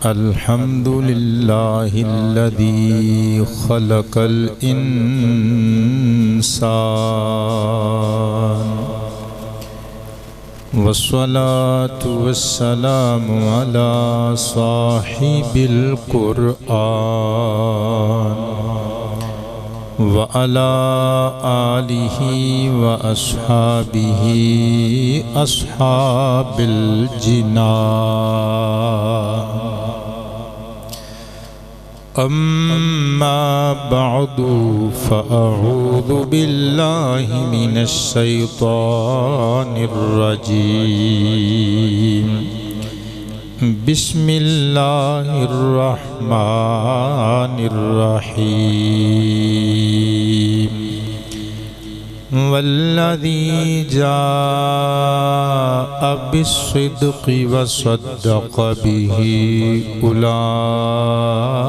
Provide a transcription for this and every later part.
الحمد لله الذي خلق الإنسان والصلاة والسلام على صاحب القرآن وعلى آله وأصحابه أصحاب الجنان أما بعد فأعوذ بالله من الشيطان الرجيم بسم الله الرحمن الرحيم والذي جاء بالصدق وصدق به أولئك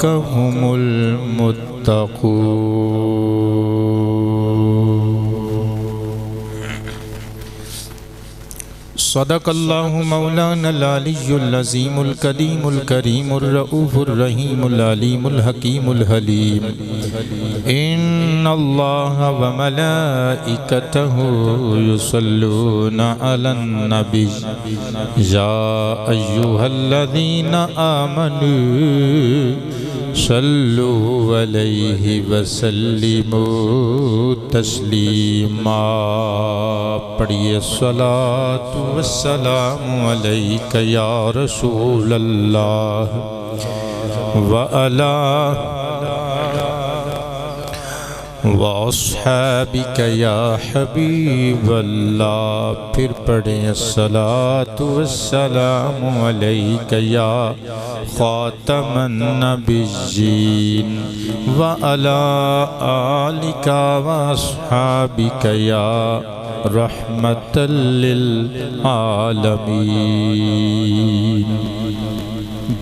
هم المتقون صدق الله مولانا العلي العظيم الكريم الكريم الرؤوف الرحيم العليم الحكيم الحليم إن الله وملائكته يصلون على النبي يا أيها الذين آمنوا صلوا عليه وسلموا تسلیما پڑھیے الصلاۃ والسلام علیک یا رسول اللہ وعلی واصحابک یا حبیب اللہ. پھر پڑھیں الصلاۃ والسلام علیک یا خاتم النبیین وعلی آلک واصحابک یا رحمۃ للعالمین.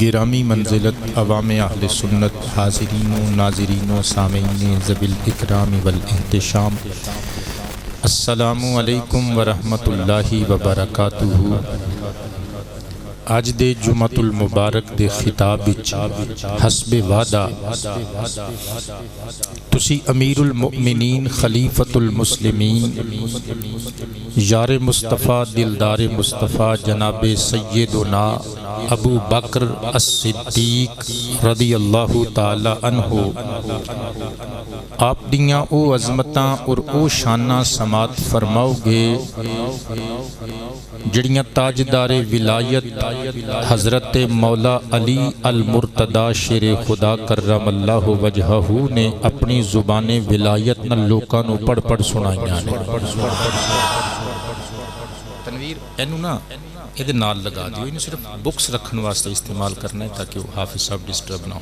گرامی منزلت عوام اہل سنت، حاضرین و ناظرین و سامعین ذوی الاکرام والاحتشام، السلام علیکم ورحمۃ اللہ وبرکاتہ. آج دے جمعۃ المبارک دے خطاب وچ حسب وعدہ تسی امیر المؤمنین خلیفۃ المسلمین یار مصطفیٰ دلدار مصطفیٰ جناب سیدنا ابو بکر الصدیق رضی اللہ تعالی عنہ آپ دیاں او عظمتاں اور او شاناں سماعت فرماؤ گے جڑیاں تاجدار ولایت حضرت مولا علی المرتضی شیر خدا کرم اللہ وجہہ نے اپنی زبان ولایت نہ لوکاں نو پڑھ پڑھ سنائیاں نے. تنویر اینو نا یہ نال لگا دیو، انہوں صرف بکس رکھن واسطے استعمال کرنا ہے تاکہ وہ حافظ صاحب ڈسٹرب نہ ہو.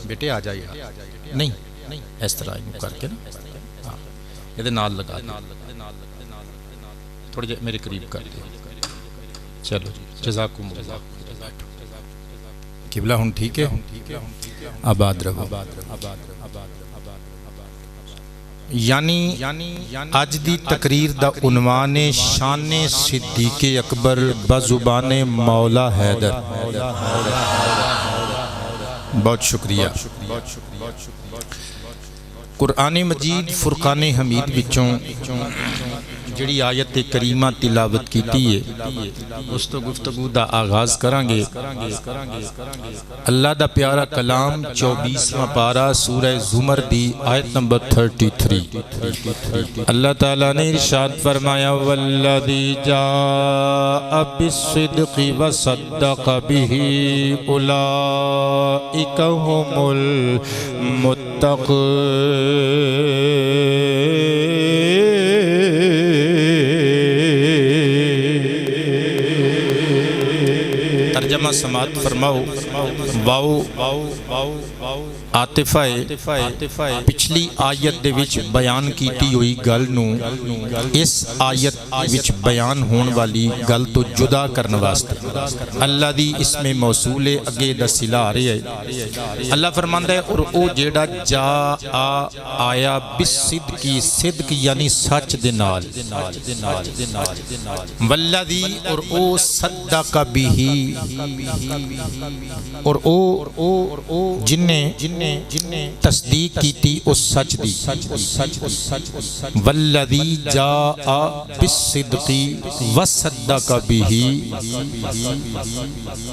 بیٹے آ جائیے، نہیں اس طرح انہوں کر کے نا یہ نال لگا دیو، تھوڑے میرے قریب کر دیو. چلو جزاکم اللہ. قبلہ ہن ٹھیک ہے، آباد رہو. یعنی آج دی تقریر دا عنوان شان صدیق اکبر بزبان مولا حیدر. بہت شکریہ. قرآن مجید فرقان حمید وچوں جڑی آیت کریمہ تلاوت کیتی ہے اس تو گفتگو دا آغاز کریں گے. اللہ دا پیارا کلام 24واں پارہ سورہ زمر دی آیت نمبر 33. اللہ تعالیٰ نے ارشاد فرمایا والذی جاء بالصدق وصدق به اولئک هم المتقون. ترجمہ سماعت فرماؤ. واو عاطفہ پچھلی آیت دے وچ بیان کیتی ہوئی گل نو اس آیت وچ بیان ہون والی گل تو جدا کرن واسطے اللہ دی اسم موصول اگے دا صلہ آ رہی ہے. اللہ فرماندا ہے اور او جیڑا جا آیا بالصدق، صدق یعنی سچ دے نال، والذی اور او صدق بھی اور او جن تصدیق کیتی اس سچ دی والذی جاء بالصدق وصدق به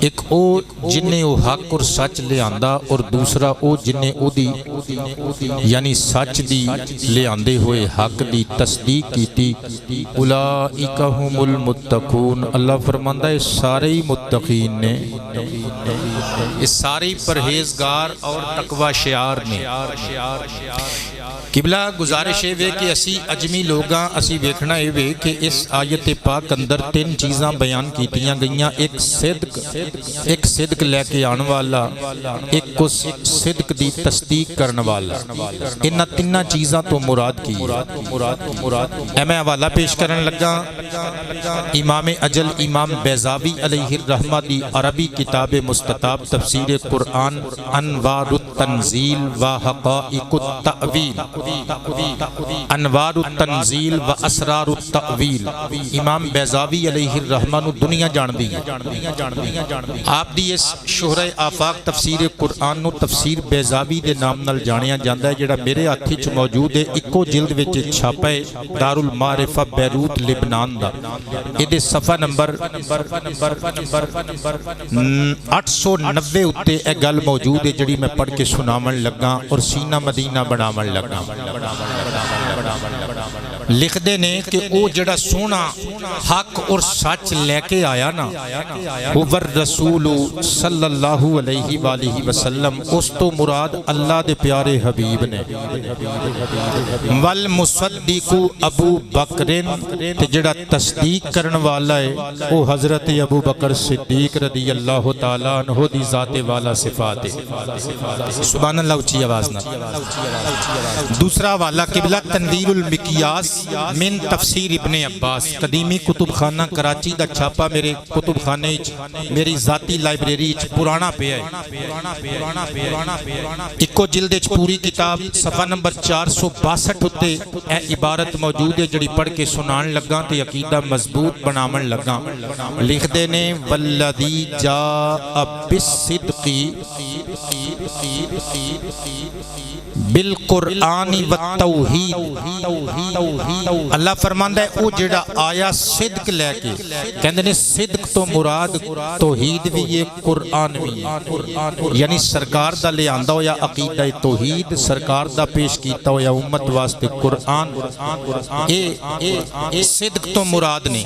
ایک او جن نے او حق اور سچ لے آندا اور دوسرا او جن نے او دی یعنی سچ دی لے آندے ہوئے حق دی تصدیق کیتی اولئک هم المتقون اللہ فرماندا ہے سارے ہی متقین نے یہ سارے پرہیزگار اور تقوی شعار نے قبلہ گزارش ہے کہ اسی اجمی لوگاں اسی ویکھنا ہے کہ اس آیت پاک اندر تین چیزاں بیان کیتیاں گئیاں ایک صدق لے کے آن والا ایک کو صدق دی تصدیق کرن والا انہاں تیناں چیزاں تو مراد کی اے میں حوالہ پیش کرن لگا امام اجل امام بیضاوی علیہ الرحمہ دی عربی کتاب مستطاب تفسیر قرآن انوار التنزیل و حقائق التأویل انوار التنزیل و اسرار التأویل امام بیضاوی علیہ الرحمہ نو دنیا جان دی آپ دی اس شہرہ آفاق تفسیر قرآن نو تفسیر بیضاوی دے نام نال جانیا جاندا ہے جڑا میرے ہاتھ وچ موجود ہے اکو جلد وچ چھاپا ہے دار المعارفہ بیروت لبنان دا ایدے صفحہ نمبر 890 اتے اے گل موجود ہے جڑی میں پڑھ کے سناون لگا اور سینہ مدینہ بناون لگا لکھ دے نے کہ او جڑا سونا حق اور سچ لے کے آیا نا وہ رسول صلی اللہ علیہ وآلہ وسلم اس تو مراد اللہ دے پیارے حبیب نے والمصدق ابو بکرن تے جڑا تصدیق کرن والا ہے وہ حضرت ابو بکر صدیق رضی اللہ تعالیٰ عنہ دی ذات والا صفات ہے سبحان اللہ اچھی آواز نہ دوسرا والا قبلہ تنویر المکیاس من تفسیر ابن عباس قدیمی کتب خانہ کراچی دا چھاپا میرے کتب خانے میری ذاتی لائبریری پرانا پہ ہے ایکو جلد پوری کتاب صفحہ نمبر 462 ہوتے اے عبارت موجود ہے جڑی پڑھ کے سنان لگا تے عقیدہ مضبوط بنامن لگا لکھ دے نے والذی جاء بالصدق بالقرآن والتوحید اللہ فرماندا ہے او جڑا آیا صدق لے کے کہندے نے صدق تو مراد توحید بھی ہے قرآن بھی یعنی سرکار دا لے آندا ہویا عقیدہ توحید سرکار دا پیش کیتا ہویا امت واسطے قرآن اے صدق تو مراد نے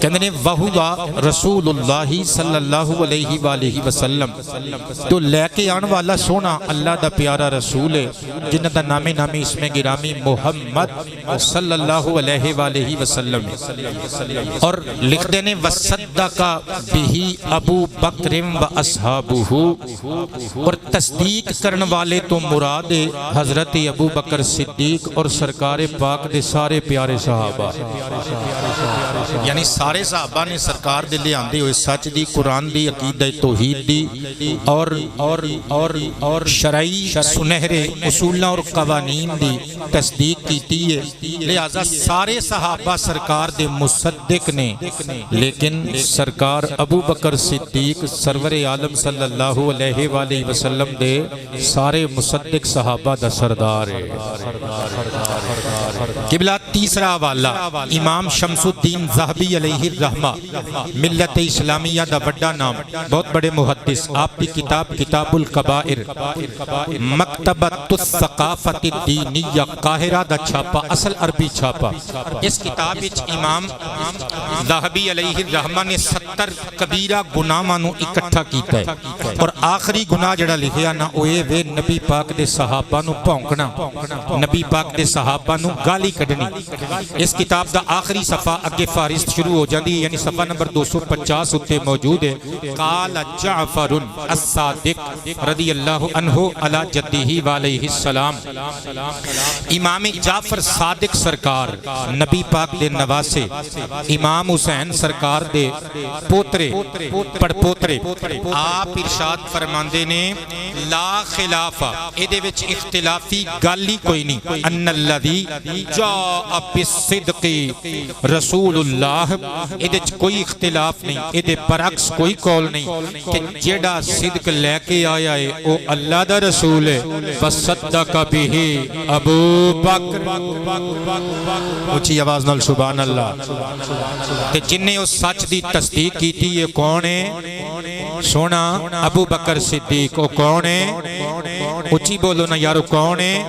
کہندے نے وہوا رسول اللہ صلی اللہ علیہ وآلہ وسلم تو لے کے آن والا سونا اللہ دا پیارا رسول ہے جنہ دا نامی اسم گرامی محمد صلی اللہ علیہ وآلہ وسلم اور لکھ دینے وصدق بہی ابو بکر و اصحابہ اور تصدیق کرن والے تو مراد حضرت ابو بکر صدیق اور سرکار پاک دے سارے پیارے صحابہ یعنی سارے صحابہ نے سرکار دے لے آندے ہوئے سچ دی قرآن دی عقیدہ توحید دی اور شرعی سنہرے اصولہ اور قوانین دی تصدیق کیتی ہے لہذا سارے صحابہ سرکار دے مصدق نے لیکن سرکار ابو بکر صدیق سرور عالم صلی اللہ علیہ وآلہ وسلم دے سارے مصدق صحابہ دا سردار ہے قبلہ تیسرا حوالہ امام شمس الدین ذہبی علیہ الرحمہ ملت اسلامیہ دا بڑا نام بہت بڑے محدث آپ کی کتاب کتاب الکبائر مکتبۃ الثقافت الدینیہ قاہرہ دا چھاپا اصل عربی چھاپا اس کتاب وچ امام ذہبی علیہ الرحمہ نے 70 کبیرہ گناہاں نو اکٹھا کیتا ہے اور آخری گناہ جڑا لکھیا نا اوے وے نبی پاک دے صحابہ نو بھونکنا نبی پاک دے صحابہ نو گالی کڈنی اس کتاب دا آخری صفحہ اگے فہرست شروع ہو جاندی ہے یعنی صفحہ نمبر 250 اتے موجود ہے قال جعفر الصادق رضی اللہ عنہ علی جدہ وعلیہ السلام امام جعفر صادق سرکار نبی پاک دے نواسے امام حسین سرکار دے پوترے پڑ پوترے آپ ارشاد فرماندے نے لا خلافہ اے دے وچ اختلافی گل ہی کوئی نہیں ان الذی جاء بالصدق رسول اللہ، یہ کوئی اختلاف نہیں، یہ برعکس کوئی قول نہیں کہ جیڑا صدق لے کے آیا ہے وہ اللہ دا رسول ہے۔ فصدق بہ ابو بکر، اونچی آواز نال سبحان اللہ۔ تے جن نے اس سچ دی تصدیق کی تھی یہ کون ہے؟ سونا ابو بکر صدیق۔ وہ کون ہے؟ اونچی بولو نا یارو، کون ہے؟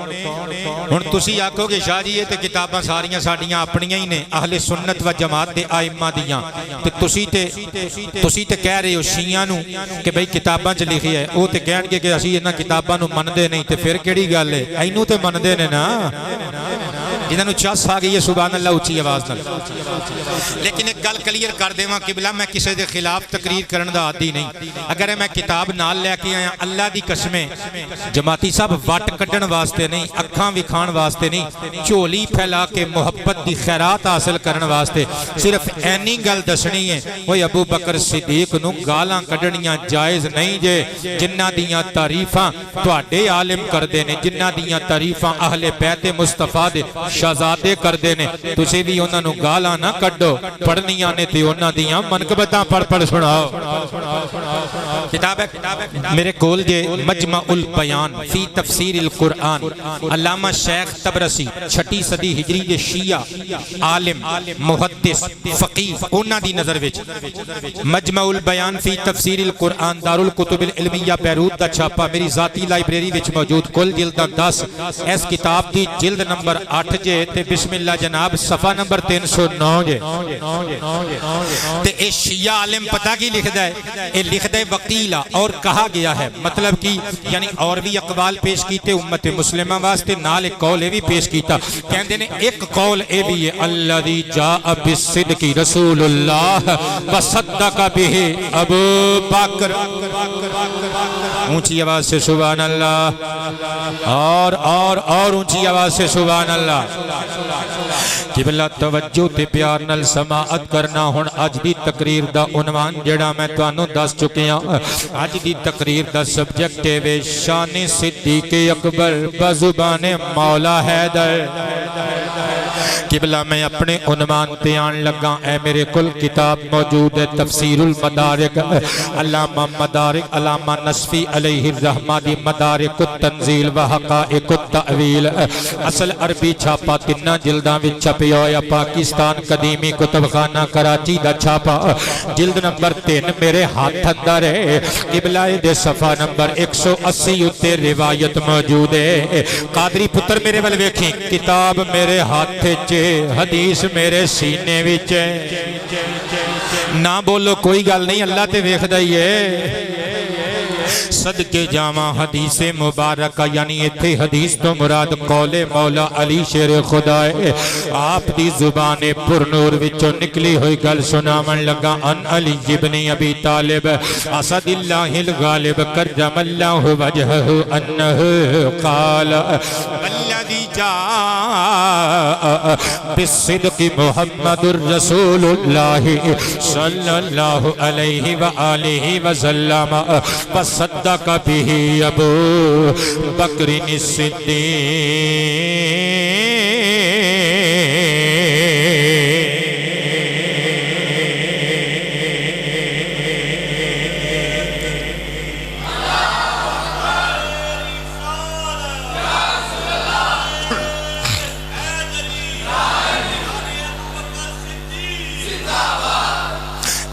ہن تسی آکھو گے شاہ جی یہ تے کتاباں ساریاں ساڈیاں اپنیاں ہی نے، اہل سنت و جماعت دے آئمہ دیاں، تے تسی تے کہہ رہے ہو شیعہ نو کہ بھئی کتاباں چ لکھی ہے، او تے کہن گے کہ اسی انہاں کتاباں نو مندے نہیں، تے پھر کیڑی گل ہے؟ اینوں تے مندے نے نا، جنہاں چس آ گئی ہے سبحان اللہ اونچی آواز نال۔ لیکن ایک گل کلیئر کر دیواں قبلہ، میں کسی دے خلاف تقریر کرن دا عادی نہیں۔ اگر میں کتاب نال لے کے آیا، اللہ دی قسمیں جماعتی صاحب وٹ کڈن واسطے نہیں، اکھاں وکھان واسطے نہیں، جھولی پھیلا کے محبت دی خیرات حاصل کرن واسطے صرف اینی گل دسنی ہے۔ اوے ابو بکر صدیق نو گالاں کڈنیاں جائز نہیں جے، جنہاں دیاں تعریفاں تواڈے عالم کردے نے، جنہاں دیاں تعریفاں اہل بیت مصطفیٰ دے شہزادے کردے نے، تسی بھی انہاں نو گالاں نہ کڈو، پڑھنیاں نے تے انہاں دیاں منقبتاں پڑھ سناؤ۔ کتاب ہے میرے کول جے مجمع البیان فی تفسیر القرآن، علامہ شیخ طبرسی 6 صدی ہجری دے شیعہ عالم محدث فقیہ انہاں دی نظر وچ مجمع البیان فی تفسیر القرآن دارالکتب العلمیہ بیروت دا چھاپا میری ذاتی لائبریری وچ موجود، کل جلداں 10، اس کتاب دی جلد نمبر 8 جے تے بسم اللہ جناب صفحہ نمبر 309 جے۔ تے اے شیعہ عالم پتہ کی لکھدا ہے؟ اے لکھدا ہے وکیلا، اور کہا گیا ہے، مطلب کی یعنی اور بھی اقوال پیش کیتے امت مسلمہ واسطے، نال ایک قول اے بھی پیش کیتا، کہندے نے ایک قول اے بھی ہے الذی جاء بالصدق رسول اللہ وصدق بہ ابو بکر، اونچی آواز سے سبحان اللہ، اور اونچی آواز سے سبحان اللہ۔ قبلہ توجہ تے پیار نال سماعت کرنا۔ ہن اج دی تقریر دا عنوان جڑا میں تانوں دس چکیا، اج دی تقریر دا سبجیکٹ ہے شان صدیق اکبر بزبان مولا حیدر۔ قبلہ میں اپنے عنوان تے آن لگا، اے میرے کل کتاب موجود ہے تفسیر المدارک، علامہ مدارک علامہ نصفی علیہ الرحمہ دی مدارک التنزیل و حقائق التأویل، اصل عربی چھاپا 3 جلداں وچ چھپیا ہویا، پاکستان قدیمی کتب خانہ کراچی دا چھاپا، جلد نمبر 3 میرے ہاتھ اندر ہے۔ قبلہ دے صفحہ نمبر 180 اتے روایت موجود ہے۔ قادری پتر میرے ول ویکھیں، کتاب میرے ہاتھ چ، حدیث میرے سینے وچ ہے، نہ بولو کوئی گل نہیں، اللہ تے ویکھدا ہی ہے۔ صدقے جاواں حدیث مبارکہ، یعنی ایتھے حدیث تو مراد قول مولا علی شیر خدا ہے، آپ دی زبان پر نور وچوں نکلی ہوئی گل سناون لگا۔ ان علی ابن ابی طالب اسد اللہ الغالب کرم اللہ وجہہ انہ قال الذی جاء بالصدق محمد الرسول اللہ صلی اللہ علیہ وآلہ وسلم وصدق بہ ابو بکر الصدیق۔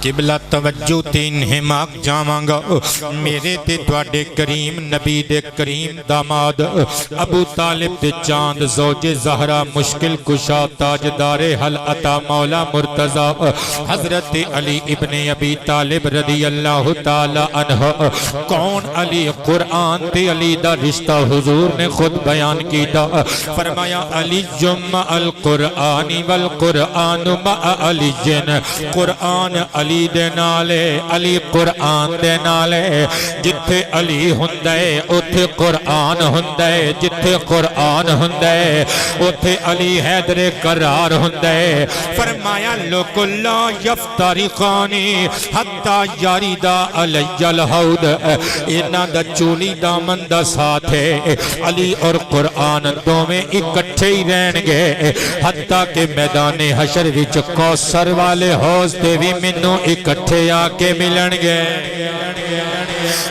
قبلہ توجہ تین ہماک جامانگا، میرے تے تواڈے کریم نبی دے کریم داماد ابو طالب دے چاند زوج زہرا مشکل کشا تاجدار حل عطا مولا مرتضی حضرت علی ابن ابی طالب رضی اللہ تعالی عنہ۔ کون علی؟ قرآن تے علی دا رشتہ حضور نے خود بیان کیتا، فرمایا علی جمع القرآن والقرآن مع علی جن، قرآن علی علی دے نالے علی قرآن دے نالے جتھے علی ہندے اتھے قرآن ہندے جتھے قرآن ہندے اتھے علی حیدر قرار ہندے فرمایا لوگ لا یفترقانی حتی یاریدا علی الحود اینا دا چولی دامن دا ساتھ ہے علی اور قرآن دو میں اکٹھے ہی رہن گے حتیٰ کہ میدان حشر وچ کوثر والے حوض تے بھی منوں اکٹھے آکے ملن گے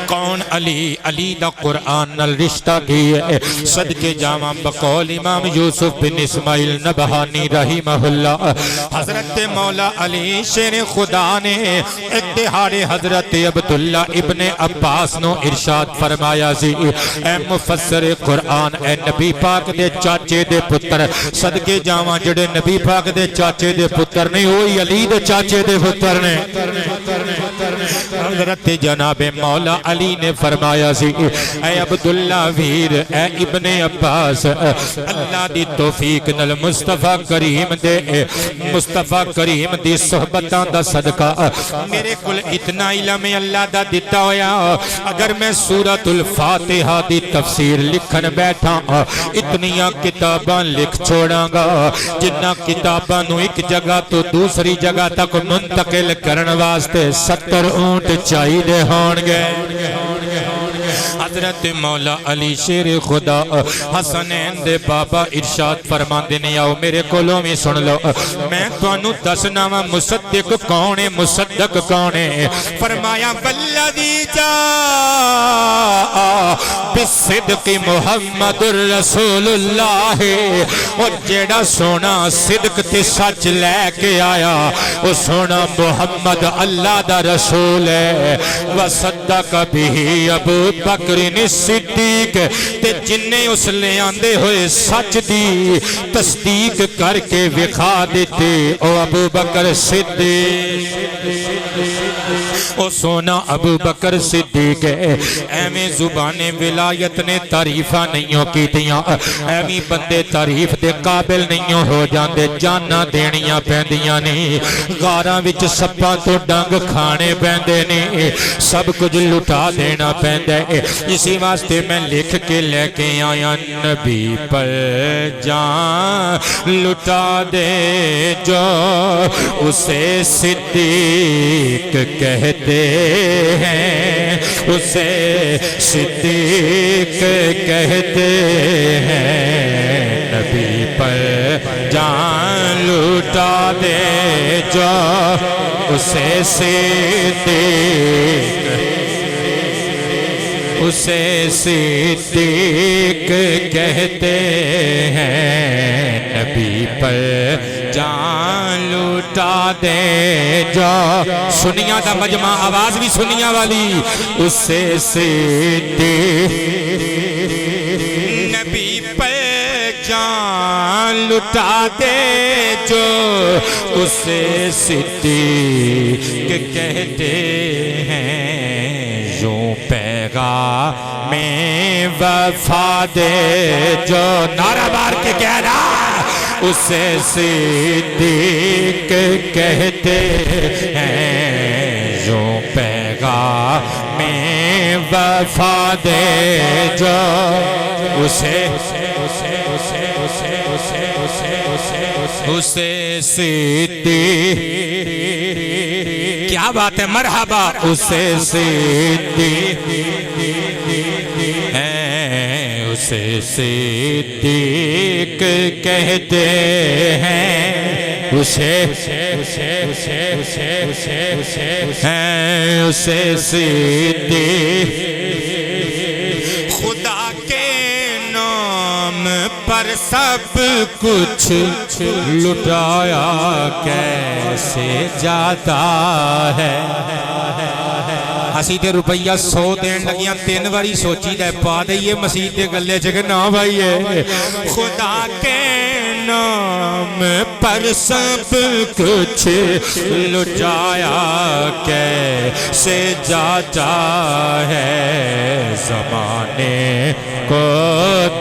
کون علی علی دا قرآن نال رشتہ کیے صدقے جامع بقول امام یوسف بن اسماعیل نبہانی رحمہ اللہ حضرت مولا علی شیر خدا نے ایک دہاڑے حضرت عبداللہ ابن عباس نو ارشاد فرمایا سی اے مفسر قرآن اے نبی پاک دے چاچے دے پتر صدقے جامع جڑے نبی پاک دے چاچے دے پتر نہیں ہوئی علی دے چاچے دے پتر نے حضرت جناب مولا علی نے فرمایا سی اے عبداللہ ویر اے ابن عباس اللہ دی توفیق نل مصطفیٰ کریم دے مصطفیٰ کریم دی صحبتاں دا صدقہ میرے کل اتنا علم اللہ دا دیتا ہویا اگر میں سورۃ الفاتحہ دی تفسیر لکھن بیٹھا اتنیاں کتاباں لکھ چھوڑاں گا جنہ کتاباں نو ایک جگہ تو دوسری جگہ تک منتقل کرن واسطے 70 اونٹ چاہیے ہون گے حضرت مولا علی شیر خدا حسنین دے بابا ارشاد فرمان دینے آؤ میرے کولوں میں سن لو میں تو انو دسنا وا مصدق کونے مصدق کونے فرمایا والذی جا بالصدق محمد الرسول اللہ اور جیڑا سونا صدق تے سچ لے کے آیا وہ سونا محمد اللہ دا رسول ہے وصدق بھی ابو بکر صدیق تے جنہیں اس لے آندے ہوئے سچ دی تصدیق کر کے وکھا دیتے او ابو بکر صدیق او سونا ابو بکر صدیق ہے ایویں زبان ولایت نے تعریفہ نہیں کی دیاں ایویں بندے تعریف دے قابل نہیں ہو جاندے جانا دینیاں پیندیاں نہیں غاراں وچ سپاں تو ڈنگ کھانے پیندے نہیں سب کچھ لٹا دینا پیندے اسی واسطے میں لکھ کے لے کے آیا نبی پر جان لٹا دے جو اسے صدیق کہتے ہیں اسے صدیق کہتے ہیں نبی پر جان لٹا دے جو اسے صدیق اسے صدیق کہتے ہیں نبی پر جان لٹا دے جو سنیاں دا مجمع آواز بھی سنیاں والی اسے صدیق نبی پر جان لٹا دے جو اسے صدیق کہتے ہیں یوں پیغام میں وفا دے جو نعرہ بار کے کہنا اسے صدیق کہتے ہیں یوں پیغام میں وفا دے جو اسے صدیق کیا بات ہے مرحبا اسے صدیق ہیں اسے صدیق کہتے ہیں اسے ہیں اسے صدیق خدا کے نام پر سب کچھ لٹایا کیسے جاتا ہے اسی تے روپیہ 100 دین لگیاں 3 باری سوچی دے پا دئیے مسیح دے گلے چکے نا بھائی ہے خدا کے نام پر سب کچھ لٹایا کیسے جاتا ہے زمانے کو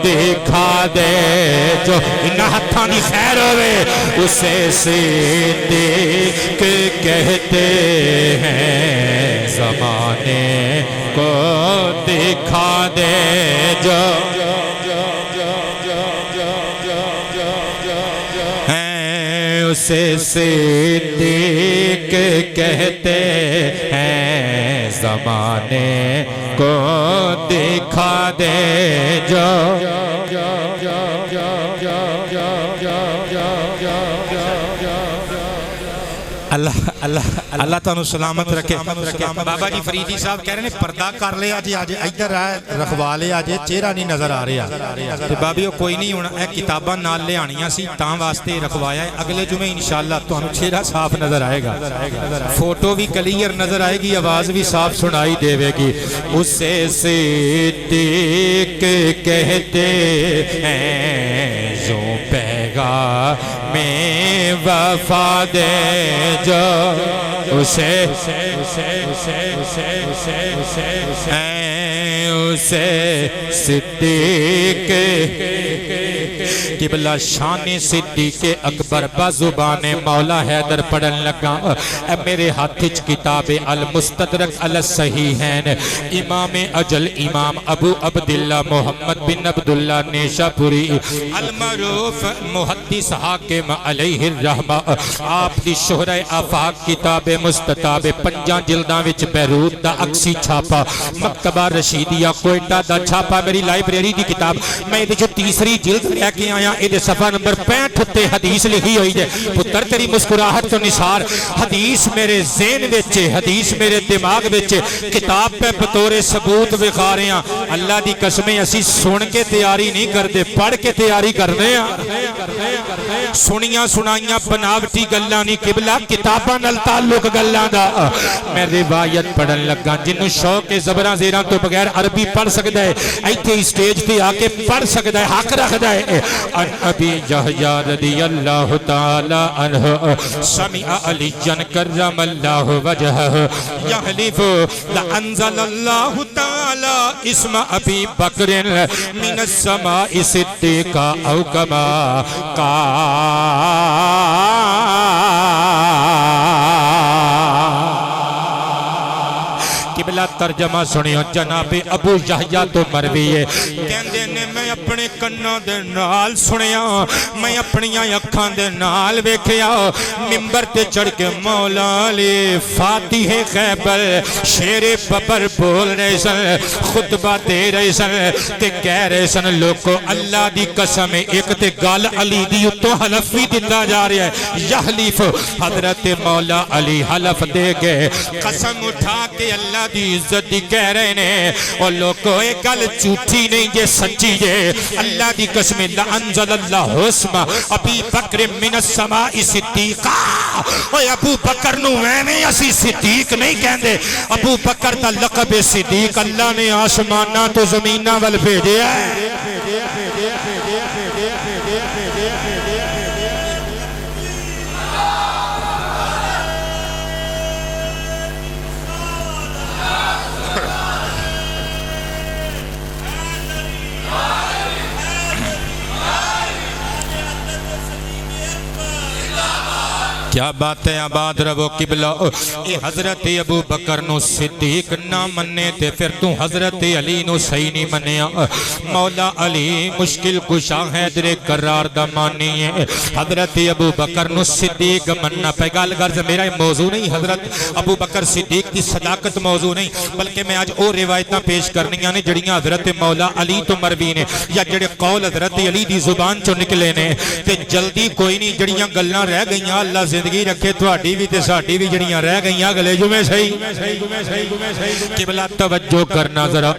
دکھا دے جو ان ہاتھوں کی خیر ہوئے اسے صدیق کہتے ہیں زمانے کو دکھا دے جو اسے صدیق کہتے ہیں زمانے کو دکھا دے جو اللہ تعالیٰ سلامت رکھے۔ بابا جی فریدی صاحب کہہ رہے ہیں پردہ کر لے آج ادھر رکھوا لے آج چہرہ نہیں نظر آ رہا بابی کوئی نہیں ہونا اے کتاباں نال لے آنیاں سی تاں واسطے رکھوایا ہے اگلے جمعے انشاءاللہ تمہیں چہرہ صاف نظر آئے گا فوٹو بھی کلیئر نظر آئے گی آواز بھی صاف سنائی دے گی اسے صدیق کہتے ہیں جو پیغام میں وفا دے جو اسے صدیق قبلہ شان صدیق اکبر بزبان مولا حیدر پڑھن لگا اے میرے ہاتھ کتاب المستدرک علی الصحیحین امام اجل امام ابو عبداللہ محمد بن عبداللہ نیشاپوری المعروف محدث حاکم علیہ الرحمہ آپ دی شہرہ آفاق کتاب مستطاب پنجاں جلداں وچ بیروت دا اکسی چھاپا مکتبہ رشیدیہ کوئٹہ دا چھاپا میری لائبریری دی کتاب میں جو تیسری جلد لے کے آیا یہ صفحہ نمبر 65 تے حدیث لکھی ہوئی ہے پتر تیری مسکراہٹ تو نثار حدیث میرے ذہن وچ حدیث میرے دماغ وچ کتاب پہ بطور ثبوت وکھا رہے ہیں اللہ دی قسمیں اسی سن کے تیاری نہیں کرتے پڑھ کے تیاری کرنے ہیں سنیاں سنائیاں بناوٹی گلاں نہیں قبلہ کتاباں نال تعلق گلاں دا میں روایت پڑھن لگا جنوں شوق زبراں زیراں تو بغیر عربی پڑھ سکدا ہے ایتھے اسٹیج تے آ کے پڑھ سکدا ہے حق رکھدا ہے ان ابی یحییٰ رضی اللہ تعالی عنہ سمع علی کرم اللہ وجہہ یحلف لانزل اللہ تعالی اسم ابی بکر من السماء صدیقا او کما قبلہ ترجمہ سنیو جناب ابو یحییٰ تو مروی ہے کہندے نے میں اپنے کناں دے نال سنیا میں اپنی اکھاں دے نال ویکھیا منبر تے چڑھ کے مولا علی فاتح خیبر شیر ببر بول رہے سن خطبہ دے رہے سن تے کہہ رہے سن لوگو اللہ دی قسم ایک تے گل علی دی اتو حلف بھی دیتا جا رہا ہے یحلف حضرت مولا علی حلف دے گئے قسم اٹھا کے اللہ دی عزت دی کہہ رہے ہیں اور لوگوں ایک گل جھوٹی نہیں یہ سچی ہے اللہ دی قسم لانزل اللہ اسم ابی بکر من السماء صدیقا اور ابو بکر نو میں اسی صدیق نہیں کہندے ابو بکر دا لقب صدیق اللہ نے آسمانہ تو زمینہ وال بھیجے ہے کیا بات ہے آباد رہو قبلہ اے حضرت ابو بکر نو صدیق نہ مننے تے پھر تو حضرت علی نو صحیح نہیں منیا مولا علی مشکل کشا حیدر کرار دا مانی ہے حضرت ابو بکر نو صدیق مننا پیغال غرض میرا موضوع نہیں حضرت ابو بکر صدیق دی صداقت موضوع نہیں بلکہ میں آج اور روایتاں پیش کرنیاں نے جڑیاں حضرت مولا علی تو مروی نے یا جڑے قول حضرت علی دی زبان چو نکلے نے تے جلدی کوئی نہیں جڑیاں گلنا رہ گئیاں اللہ زندگی رکھے تھوڑی بھی تے ساڑی بھی جڑیاں رہ گئیاں گلے جو میں صحیح قبلہ توجہ کرنا ذرا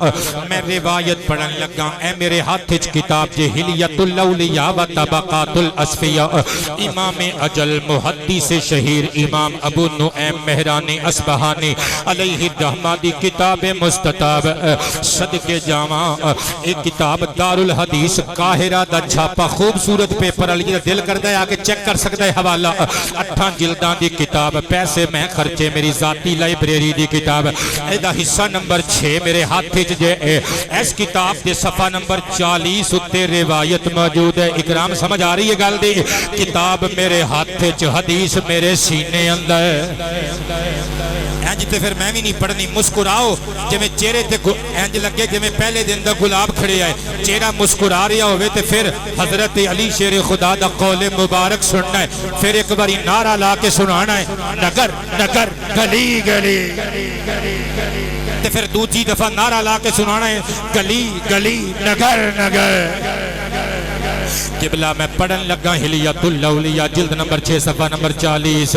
میں روایت پڑھن لگا اے میرے ہاتھ کتاب جے حلیت الاولیاء و طبقات الاسفیاء امام اجل محدث شہیر امام ابو نعیم مہرانی اصبہانی علیہ الرحمہ دی کتاب مستطاب صدقے جامع ایک کتاب دار الحدیث قاہرہ دا چھاپا خوبصورت پیپر علی دل کردہ ہے آگے چیک کر سکتا ہے حوالہ 8 جلداں دی کتاب پیسے میں خرچے میری ذاتی لائبریری دی کتاب ایدہ حصہ نمبر 6 میرے ہاتھ جے اس کتاب دے صفحہ نمبر 40 اتے روایت موجود ہے اکرام سمجھ آ رہی ہے گل دی کتاب میرے ہاتھ حدیث میرے سینے اندر اینج تے پھر میں بھی نہیں پڑھنی مسکراؤ جے میں چہرے تے اینج لگے جے میں پہلے دن دا گلاب کھڑے آئے چہرہ مسکرا رہا ہوئے تے پھر حضرت علی شیر خدا دا قول مبارک سننا ہے پھر ایک باری نعرہ لا کے سنانا ہے نگر نگر گلی گلی تے پھر دوسری دفعہ نعرہ لا کے سنانا ہے گلی گلی نگر نگر قبلہ میں پڑھن لگا حلیت الاولیاء جلد نمبر 6 صفحہ نمبر 40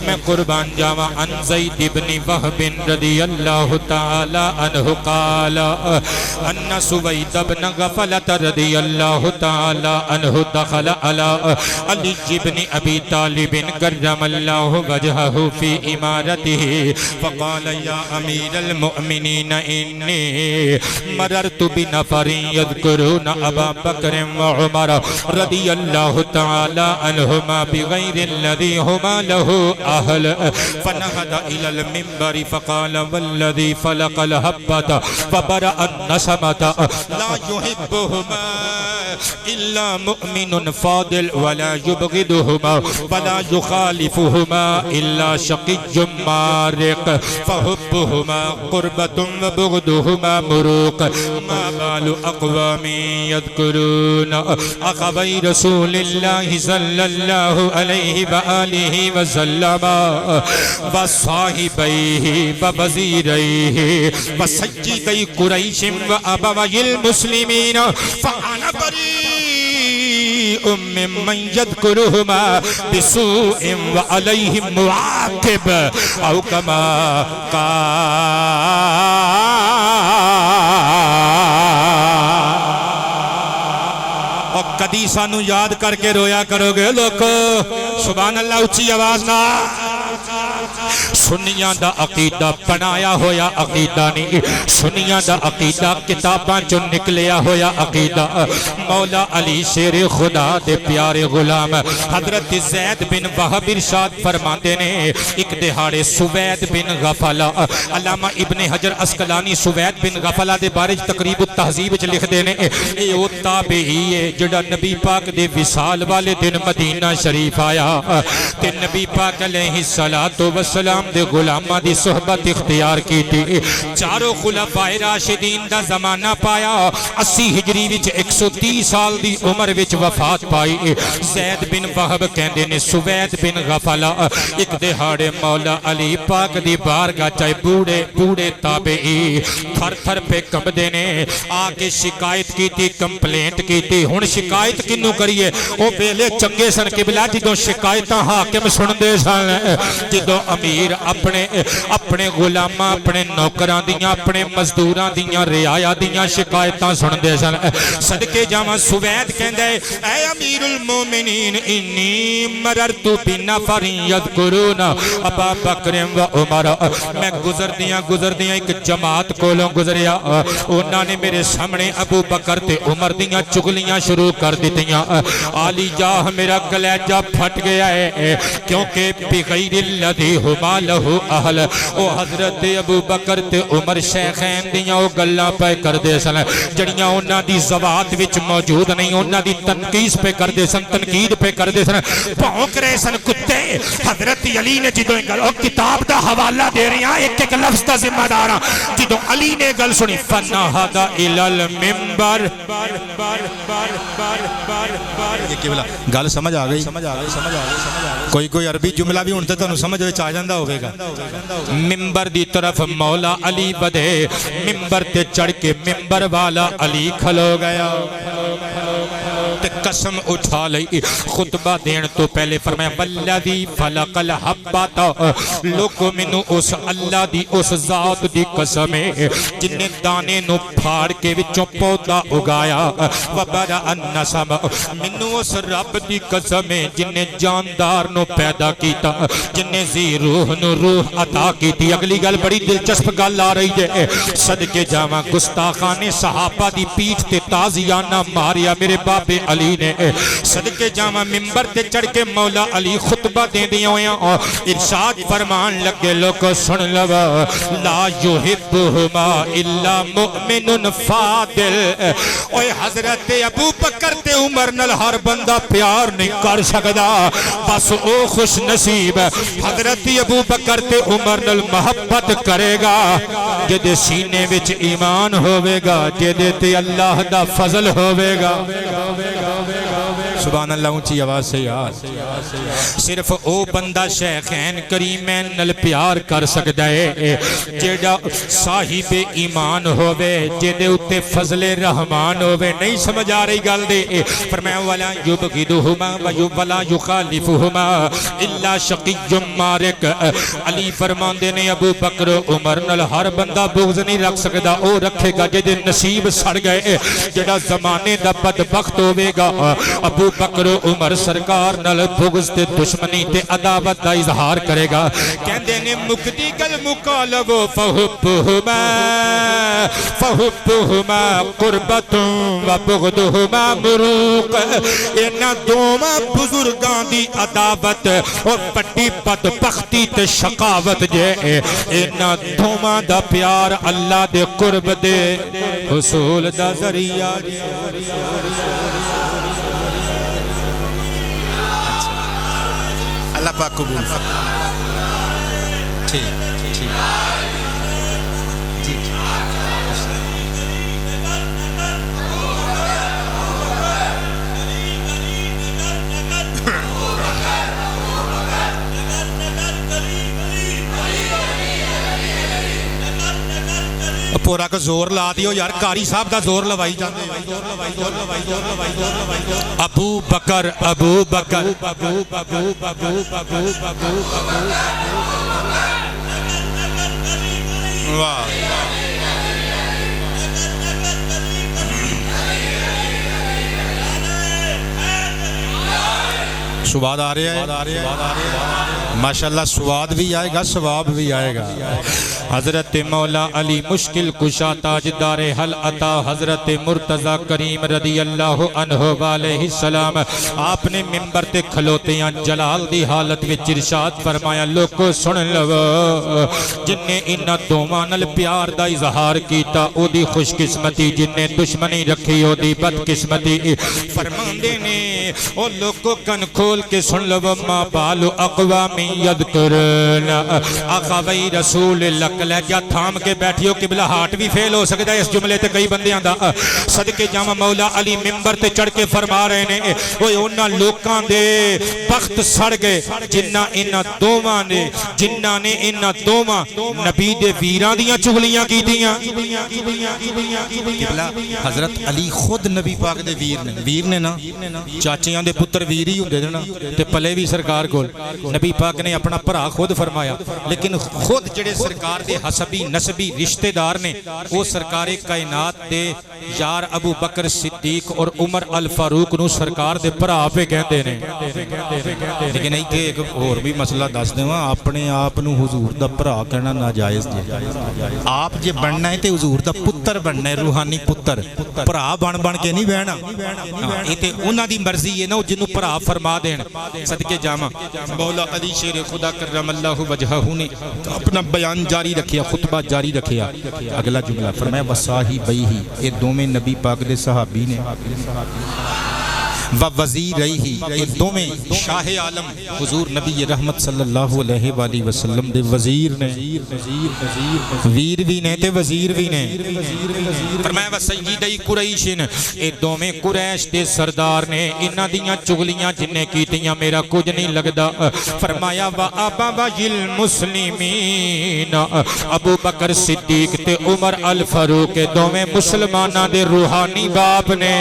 میں قربان جاوا عن زید بن وہب رضی اللہ تعالی عنہ قال ان سوید بن غفلت رضی اللہ تعالی عنہ دخل على علی بن ابی طالب کرم اللہ وجہہ فی امارته فقال یا امیر المؤمنین انی مررت بنفر یذکرون ابا بکر وعمر رضی اللہ تعالی عنہما بغیر الذی ہما له اہل فنہد الى المنبر فقال والذی فلق الحبت فبرأ النسمت لا يحبهما الا مؤمن فاضل ولا يبغضهما ولا يخالفهما الا شقي مارق فحبهما قربة وبغضهما مروق ما بال اقوام يذكرون اخوی رسول اللہ صلی اللہ علیہ وآلہ وسلم وصاحبیہ ووزیریہ وسیدی قریش وابوی المسلمین فانا بریء ممن یذکرہما بسوء وعلیہم معاقب او کما کدی سانو یاد کر کے رویا کرو گے لوگ سبحان اللہ اچھی آواز نہ سنیاں دا عقیدہ بنایا ہویا عقیدہ نہیں سنیاں دا عقیدہ کتاباں جو نکلیا ہویا عقیدہ مولا علی شیر خدا دے پیارے غلام حضرت زید بن وہب ارشاد فرماتے نے ایک دہاڑے سوید بن غفلہ علامہ ابن حجر اسقلانی سوید بن غفلہ دے بارے تقریب التہذیب چ لکھ دینے اے او تابعی ہے جڑا نبی پاک دے وصال والے دن مدینہ شریف آیا تے نبی پاک علیہ السلام دے غلامہ دی صحبت اختیار کی تھی چاروں خلفاء راشدین دا زمانہ پایا 80 ہجری وچ 130 سال دی عمر وچ وفات پائی زید بن وہب کہندے نے سوید بن غفلہ ایک دہاڑے مولا علی پاک دی بارگاہ چاہے بوڑے تابعی تھر تھر پہ کمدے نے آکے شکایت کی تھی کمپلینٹ کی تھی ہن شکایت کنوں کریے او پہلے چنگے سن قبلہ جدوں شکایتاں حاکم سن دے سن جدوں امیر اپنے غلامہ اپنے نوکران دیاں اپنے مزدوراں دیاں رعایا دیاں شکایتاں سن دے سن صدقے جاواں سوید کہندے اے امیر المومنین انی مررت بنفر یذکرون ابا بکر و عمر میں گزر دیاں ایک جماعت کولوں گزریا انہاں نے میرے سامنے ابو بکر تے عمر دیاں چگلیاں شروع کر دیتیاں علی جاہ میرا کلیجہ پھٹ گیا ہے کیونکہ بغیر الذی ہما لہو اہل او حضرت ابو بکر تے عمر شیخین دیاں او گلاں پہ کر دے سن جڑیاں انہاں دی زوات وچ موجود نہیں انہاں دی تنقیص پہ کر دے سن تنقید پہ کر دے سن بھونک رہے سن کتے حضرت علی نے جدوں کتاب دا حوالہ دے رہے ہیں ایک ایک لفظ دا ذمہ دار جدوں علی نے گل سنی فنہد الی المنبر یہ کیولا گل سمجھ آ گئی کوئی عربی جملہ بھی ہونتے تو سمجھ وچ آ جاندا ہوے گا منبر دی طرف مولا علی بدے منبر تے چڑھ کے منبر والا علی کھلو گیا تے قسم اٹھا لئی خطبہ دین تو پہلے فرمایا والذی فلق الحبۃ لوگو مینوں اس اللہ دی اس ذات دی قسم ہے جن نے دانے نو پھاڑ کے وچوں پودا اگایا وبرأ النسم مینوں اس رب دی قسم ہے جن نے جاندار نو پیدا کیتا جن نے ذی روح نو روح عطا کیتی اگلی گل بڑی دلچسپ گل آ رہی ہے صدقے جاواں گستاخانے صحابہ دی پیٹھ تے تازیانہ ماریا میرے بابے علی نے صدقے جاواں منبر تے چڑھ کے مولا علی خطبہ دے دیا ہویا ارشاد فرمان لگے لوگو سن لو لا یحبہما الا مؤمن فاضل اوے حضرت ابو بکر تے عمر نال ہر بندہ پیار نہیں کر سکدا بس او خوش نصیب حضرت ابو بکر تے عمر نال محبت کرے گا جدے سینے وچ ایمان ہوے گا جدے تے اللہ دا فضل ہوے گا سبحان اللہ اونچی آواز سے یاد صرف او بندہ شیخین کریمین نل پیار کر سکتا ہے جیڑا صاحب ایمان ہووے جیدے اتے فضل رحمان ہووے نہیں سمجھ آ رہی گل دے فرمایا ولا یبغضہما ولا یخالفہما الا شقی مارک علی فرماندے نے ابو بکر عمر نل ہر بندہ بغض نہیں رکھ سکتا او رکھے گا جیدے نصیب سڑ گئے جیڑا زمانے دا بدبخت ہوے گا ابو بکر عمر سرکار نال بغض تے دشمنی تے عداوت دا اظہار کرے گا کہندے نے مکدی گل مکالو فحبہما قربت و بغضہما مروق انہاں دوواں بزرگاں دی عداوت اور پٹی بدبختی تے شقاوت جے انہاں دوواں دا پیار اللہ دے قرب دے حصول دا ذریعہ اللہ پاک قبول ٹھیک جی پورا کا زور لا دیو یار قاری صاحب دا زور لوائی جاندے ابو بکر ابو بکر واہ سواد آ رہا ہے ماشاءاللہ سواد بھی آئے گا ثواب بھی آئے گا حضرت مولا علی مشکل کشا تاجدار حل عطا حضرت مرتضی کریم رضی اللہ عنہ علیہ السلام آپ نے منبر تے کھلوتے ہیں جلال دی حالت میں ارشاد فرمایا لوگو سن لو جن نے انہاں دوواں نال پیار دا اظہار کیتا او دی خوش قسمتی جن نے دشمنی رکھی او دی بد قسمتی فرماندے نے او لوگو کن کھول کے سن لو ما بال اقوام یذکرون اخوی رسول اللہ لہجہ تھام کے بیٹھیو قبلہ ہاتھ بھی فیل ہو سکتا ہے اس جملے تے کئی بندیاں دا صدقے جامع مولا علی منبر تے چڑھ کے فرما رہے نے اوے انہاں لوکاں دے بخت سڑ گئے جنہاں انہاں دوواں نے جنہاں نے انہاں دوواں نبی دے ویراں دیاں چغلیاں کیتیاں قبلہ حضرت علی خود نبی پاک دے ویر نے نا چاچیاں دے پتر ویر ہی ہوندے نا تے پلے بھی سرکار کول نبی پاک نے اپنا بھرا خود فرمایا لیکن خود جڑے سرکار دے حسبی نسبی رشتہ دار نے وہ سرکار کائنات دے یار ابو بکر صدیق اور عمر الفاروق نو سرکار دے بھرا پہ کہندے نے لیکن ایک ایک اور بھی مسئلہ دس دیواں اپنے آپ نو حضور دا بھرا کہنا ناجائز جی آپ جے بننا ہے تے حضور دا پتر بننا ہے روحانی پتر بھرا بن کے نہیں بہنا یہ تے انہاں دی مرضی ہے نا جنوں بھرا فرما دین صدقے جاواں مولا علی شیر خدا کرم اللہ وجہہ نے اپنا بیان جاری رکھیا خطبہ جاری رکھیا اگلا جملہ فرمایا وصاحبیہ یہ دوویں نبی پاک دے صحابی نے وزیر رہی یہ دوویں شاہ عالم حضور نبی رحمت صلی اللہ علیہ وآلہ وسلم دے وزیر نے ویر بھی نے تے وزیر بھی نے فرمایا وسیدی قریش یہ دوویں قریش دے سردار نے انہاں دیاں چغلیاں جنہیں کیتیاں میرا کچھ نہیں لگدا فرمایا وابا المسلمین ابو بکر صدیق تے عمر الفاروق دوویں مسلماناں دے روحانی باپ نے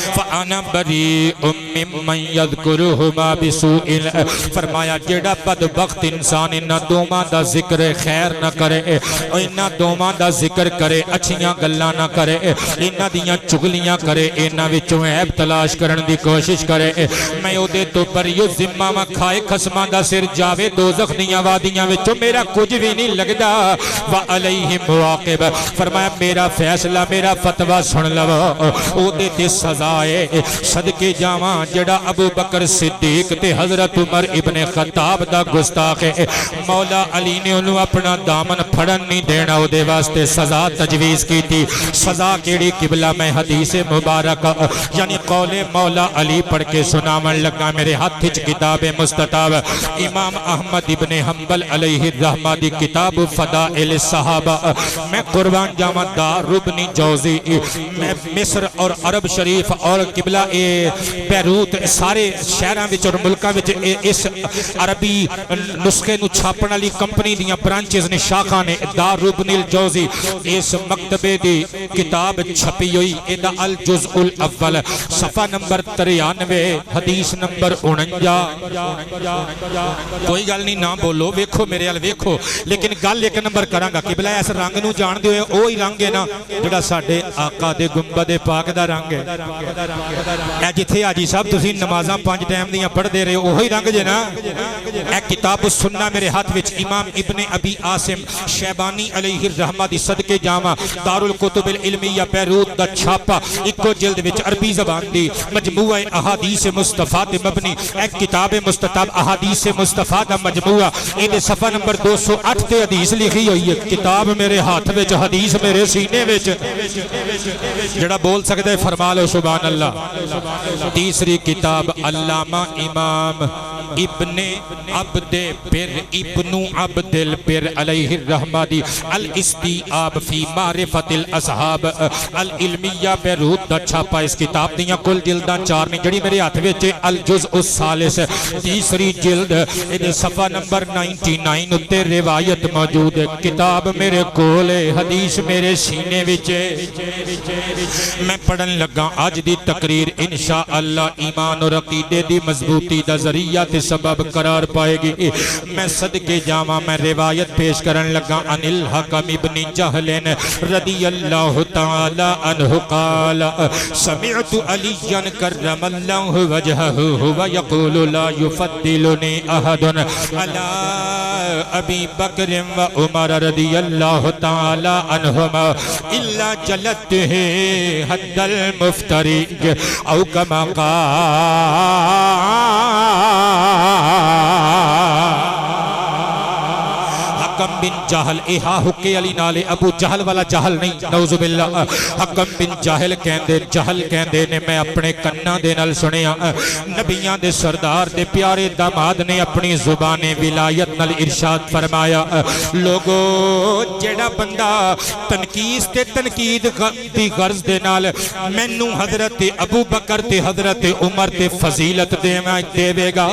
فان فَأَنَا بَرِيءٌ مِّمَّن يَذْكُرُهُمَا بِسُوءٍ فرمایا جیڑا بدبخت انسان انہاں دوواں دا ذکر خیر نہ کرے انہاں دوواں دا ذکر کرے اچھیاں گلاں نہ کرے انہاں دیاں چگلیاں کرے انہاں وچوں عیب تلاش کرن دی کوشش کرے میں او دے تو بریو ذمہ وا کھائے خصماں دا سر جاوے دوزخ دیاں وادیاں وچوں میرا کچھ بھی نہیں لگدا وعلیہ مواقب فرمایا میرا فیصلہ میرا فتویٰ سن لو او دے تے سزائے صدقے جاواں جڑا ابو بکر صدیق تے حضرت عمر ابن خطاب دا گستاخ ہے مولا علی نے انہوں اپنا دامن پھڑن نہیں دینا او دے واسطے سزا تجویز کی تھی سزا کیڑی قبلہ میں حدیث مبارک یعنی قول مولا علی پڑھ کے سنامن لگا میرے ہاتھ ہچ کتاب مستطاب امام احمد ابن حنبل علیہ الرحمہ دی کتاب فضائل صحابہ میں قربان جاواں دار ابن جوزی میں مصر اور عرب شریف اور قبلہ بیروت سارے شہراں وچ اور ملکاں وچ اس عربی نسخے نو چھاپن والی کمپنی دیاں برانچز نے شاخاں نے دار ابن الجوزی اس مکتبے دی کتاب چھپی ہوئی ادا الجزء الاول صفحہ نمبر 93 حدیث نمبر 49 کوئی گل نہیں نہ بولو ویکھو میرے ال ویکھو لیکن گل ایک نمبر کراں گا قبلہ اس رنگ نو جان دے او ہی رنگ ہے نا جڑا ساڈے آقا دے گنبد پاک دا رنگ ہے اے جتھے حاجی صاحب تسی نمازاں 5 ٹائم دیاں پڑھ دے رہے اوہی رنگ جے نا اے کتاب السنہ میرے ہاتھ وچ امام ابن ابی عاصم شیبانی علیہ الرحمہ دی صدقے جاواں دار الکتب العلمیہ بیروت دا چھاپا اکو جلد وچ عربی زبان دی مجموعہ احادیث مصطفیٰ تے مبنی ایک کتاب مستطاب احادیث مصطفیٰ دا مجموعہ اے صفحہ نمبر 208 تے حدیث لکھی ہوئی ہے کتاب میرے ہاتھ وچ حدیث میرے سینے وچ جڑا بول سکتا ہے فرما لو سبحان اللہ تیسری کتاب علامہ امام ابن عبد پر ابن عبد البر علیہ الرحمہ دی الاستیاب فی معرفت الاصحاب العلمیہ بیروت دا چھاپا اس کتاب دیاں کل جلداں 4 نے جڑی میرے ہاتھ وچ الجزء الثالث تیسری جلد صفحہ نمبر 99 تے روایت موجود ہے کتاب میرے کول حدیث میرے سینے وچ میں پڑھن لگا آج دی تقریر انشاءاللہ ایمان اور عقیدے دی مضبوطی دا ذریعہ تے سبب قرار پائے گی میں صدقے جاواں میں روایت پیش کرن لگا عن الحکم ابن جہل رضی اللہ تعالی عنہ قال سمعت علیا کرم اللہ وجہہ هو یقول لا یفضلنی احد علی ابی بکر و عمر رضی اللہ تعالی عنہما الا جلته حد المفتری او کما حکم بن جہل ایہا حقی علی نالے ابو جہل والا جہل نہیں نعوذ باللہ حکم بن جہل کہندے نے میں اپنے کناں دے نال سنیا نبیاں دے سردار دے پیارے داماد نے اپنی زبان ولایت نال ارشاد فرمایا لوگو جیڑا بندہ تنقیس تے تنقید دی غرض دے نال مینوں حضرت ابو بکر تے حضرت عمر تے فضیلت دے گا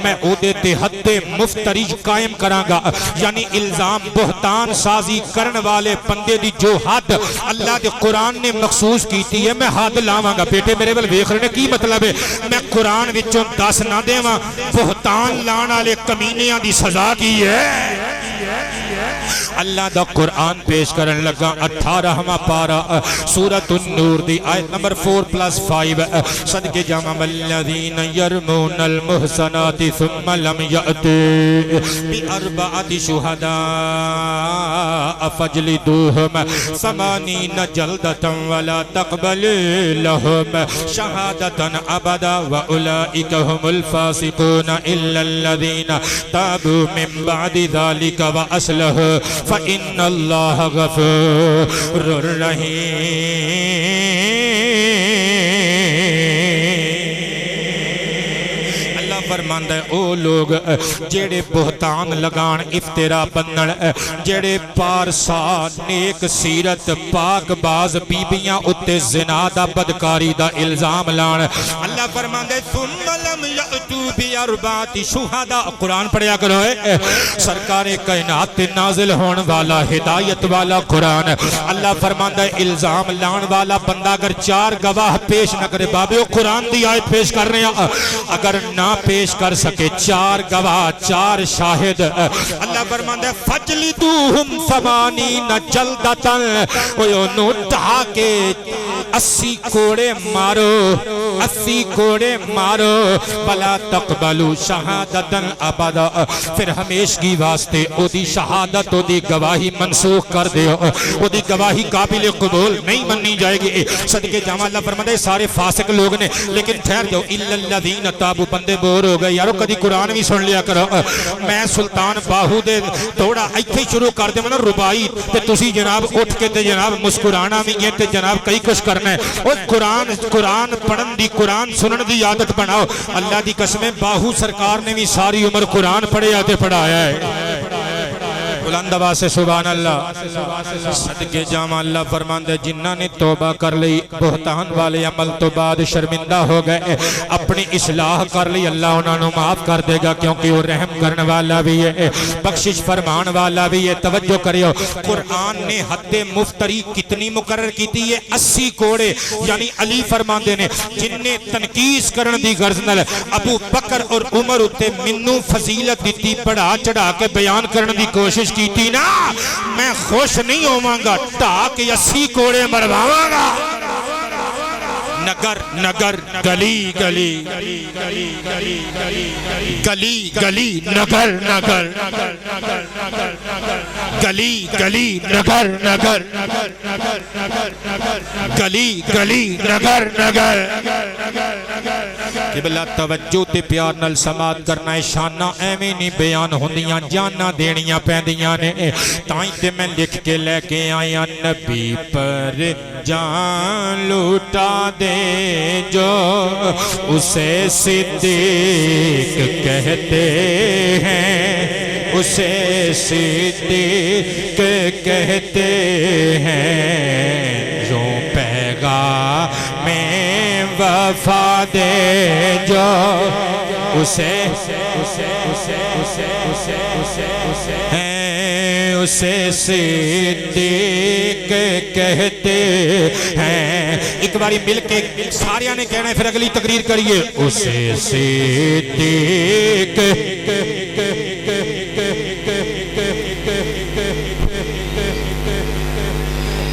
میں او دے تے حد مفتری قائم کراں گا یعنی الزام بہتان سازی کرن والے بندے دی جو حد اللہ دے قرآن نے مخصوص کیتی ہے میں حد لاواں گا بیٹے میرے ول ویکھ رہے کی مطلب ہے میں قرآن وچوں 10 نہ دیواں بہتان لان والے کمینیاں دی سزا کی ہے اللہ دا قرآن پیش کرن لگا 18واں پارا سورۃ النور دی آیت نمبر 4+5 صدقے جامع والذین یرمون المحصنات ثم لم یأتوا بأربعۃ شہداء فاجلدوہم 80 جلدۃ ولا تقبلوا لهم شہادۃ ابدا واولئک هم الفاسقون الا الذین تابوا من بعد ذلك واصلحوا فإن اللہ غفور رحیم فرماندا ہے او لوگ جیڑے بہتان لگان افترا بنن جیڑے پارسا نیک سیرت پاک باز بیبیاں اتے زنا دا بدکاری دا الزام لان اللہ اللہ فرماندے ثم لم یأتوا باربعۃ شہداء. قرآن پڑھیا کرو سرکار کائنات تے نازل ہون والا ہدایت والا قرآن. اللہ فرماندہ الزام لان والا بندہ اگر 4 گواہ پیش نہ کرے، بابے قرآن دی آیت پیش کر رہے ہیں، اگر نہ پیش کر سکے 4 گواہ 4 شاہد، اللہ فرماندہ فجلدوہم 80 جلدۃ، انہوں ڈھا کے 80 کوڑے مارو، 80 کوڑے مارو، بلا تقبلوا شہادتا ابدا، پھر ہمیشگی واسطے او دی شہادت او دی گواہی منسوخ کر دے، او دی گواہی قابل قبول نہیں منی جائے گی. صدقے جامع اللہ فرماتے سارے فاسق لوگ نے، لیکن ٹھہر جاؤ الا الذین تابوا، بندے بور ہو گئے یارو کدی قرآن بھی سن لیا کرو. میں سلطان باہو دے تھوڑا ایتھے شروع کر دے نا ربائی تے تسی جناب اٹھ کے تے جناب مسکرانا بھی ہے تے جناب کئی کچھ کرنا ہے. اور قرآن پڑھن دی قرآن سنن دی عادت بناؤ. اللہ دی قسمیں باہو سرکار نے بھی ساری عمر قرآن پڑھے آتے پڑھایا ہے. بلند آواز سے سبحان اللہ. صدقے جامع اللہ فرماندے جنہ نے توبہ کر لی بہتان والے عمل تو بعد شرمندہ ہو گئے، اپنی اصلاح کر لی، اللہ انہوں نے معاف کر دے گا، کیونکہ وہ رحم کرنے والا بھی ہے، بخشش فرمان والا بھی ہے. توجہ کریو، قرآن نے حد مفتری کتنی مقرر کی تھی ہے؟ 80 کوڑے. یعنی علی فرماندے نے جن نے تنقیس کرن دی غرض نال ابو بکر اور عمر اتے منو فضیلت دیتی بڑھا چڑھا کے بیان کرن دی کوشش کی تھی نا، میں خوش نہیں ہوواں گا ٹاک 80 کوڑے مرواواں گا. نگر نگر گلی گلی گلی گلی نگر نگر گلی گلی نگر نگر گلی گلی نگر نگر. قبلہ توجہ تے پیار نال سماعت کرنا ہے. شانہ ایویں نہیں بیان ہوندیاں، جاناں دینیاں پیندیاں نے. تائیں تے میں لکھ کے لے کے آیا نبی پر جان لوٹا دے جو اسے صدیق کہتے ہیں، اسے صدیق کہتے ہیں. جو پیغام وفا دے جو اسے اسے صدیق کہتے ہیں. ایک باری مل کے ساریاں نے کہنا ہے، پھر اگلی تقریر کریے. اسے صدیق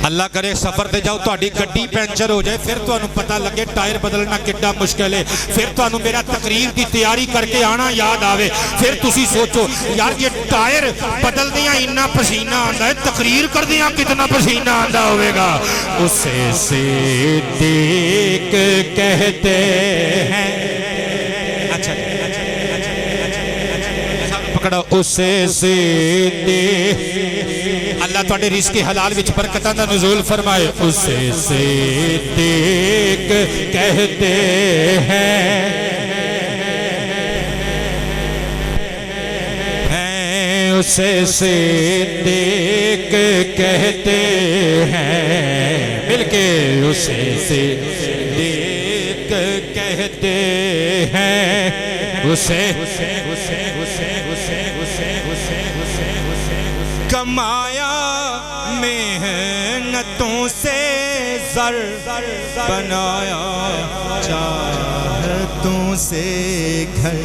اللہ کرے سفر دے جاؤ تہاڈی گڈی پینچر ہو جائے، پھر تانوں پتہ لگے ٹائر بدلنا کڈا مشکل ہے، پھر تانوں میرا تقریر دی تیاری کر کے آنا یاد آوے، پھر تسی سوچو یار یہ ٹائر بدل دیاں اتنا پسینہ آندا ہے، تقریر کر دیاں کتنا پسینہ آندا ہوئے گا. اسے صدیق کہتے ہیں. اچھا پکڑا. اسے صدیق اللہ تواڈے رزق حلال وچ برکتاں دا نزول فرمائے. اسے صدیق کہتے ہیں، اسے صدیق کہتے ہیں. مل کے اسے صدیق کہتے ہیں. اسے کمایا محنتوں سے زر، بنایا چاہتوں سے گھر.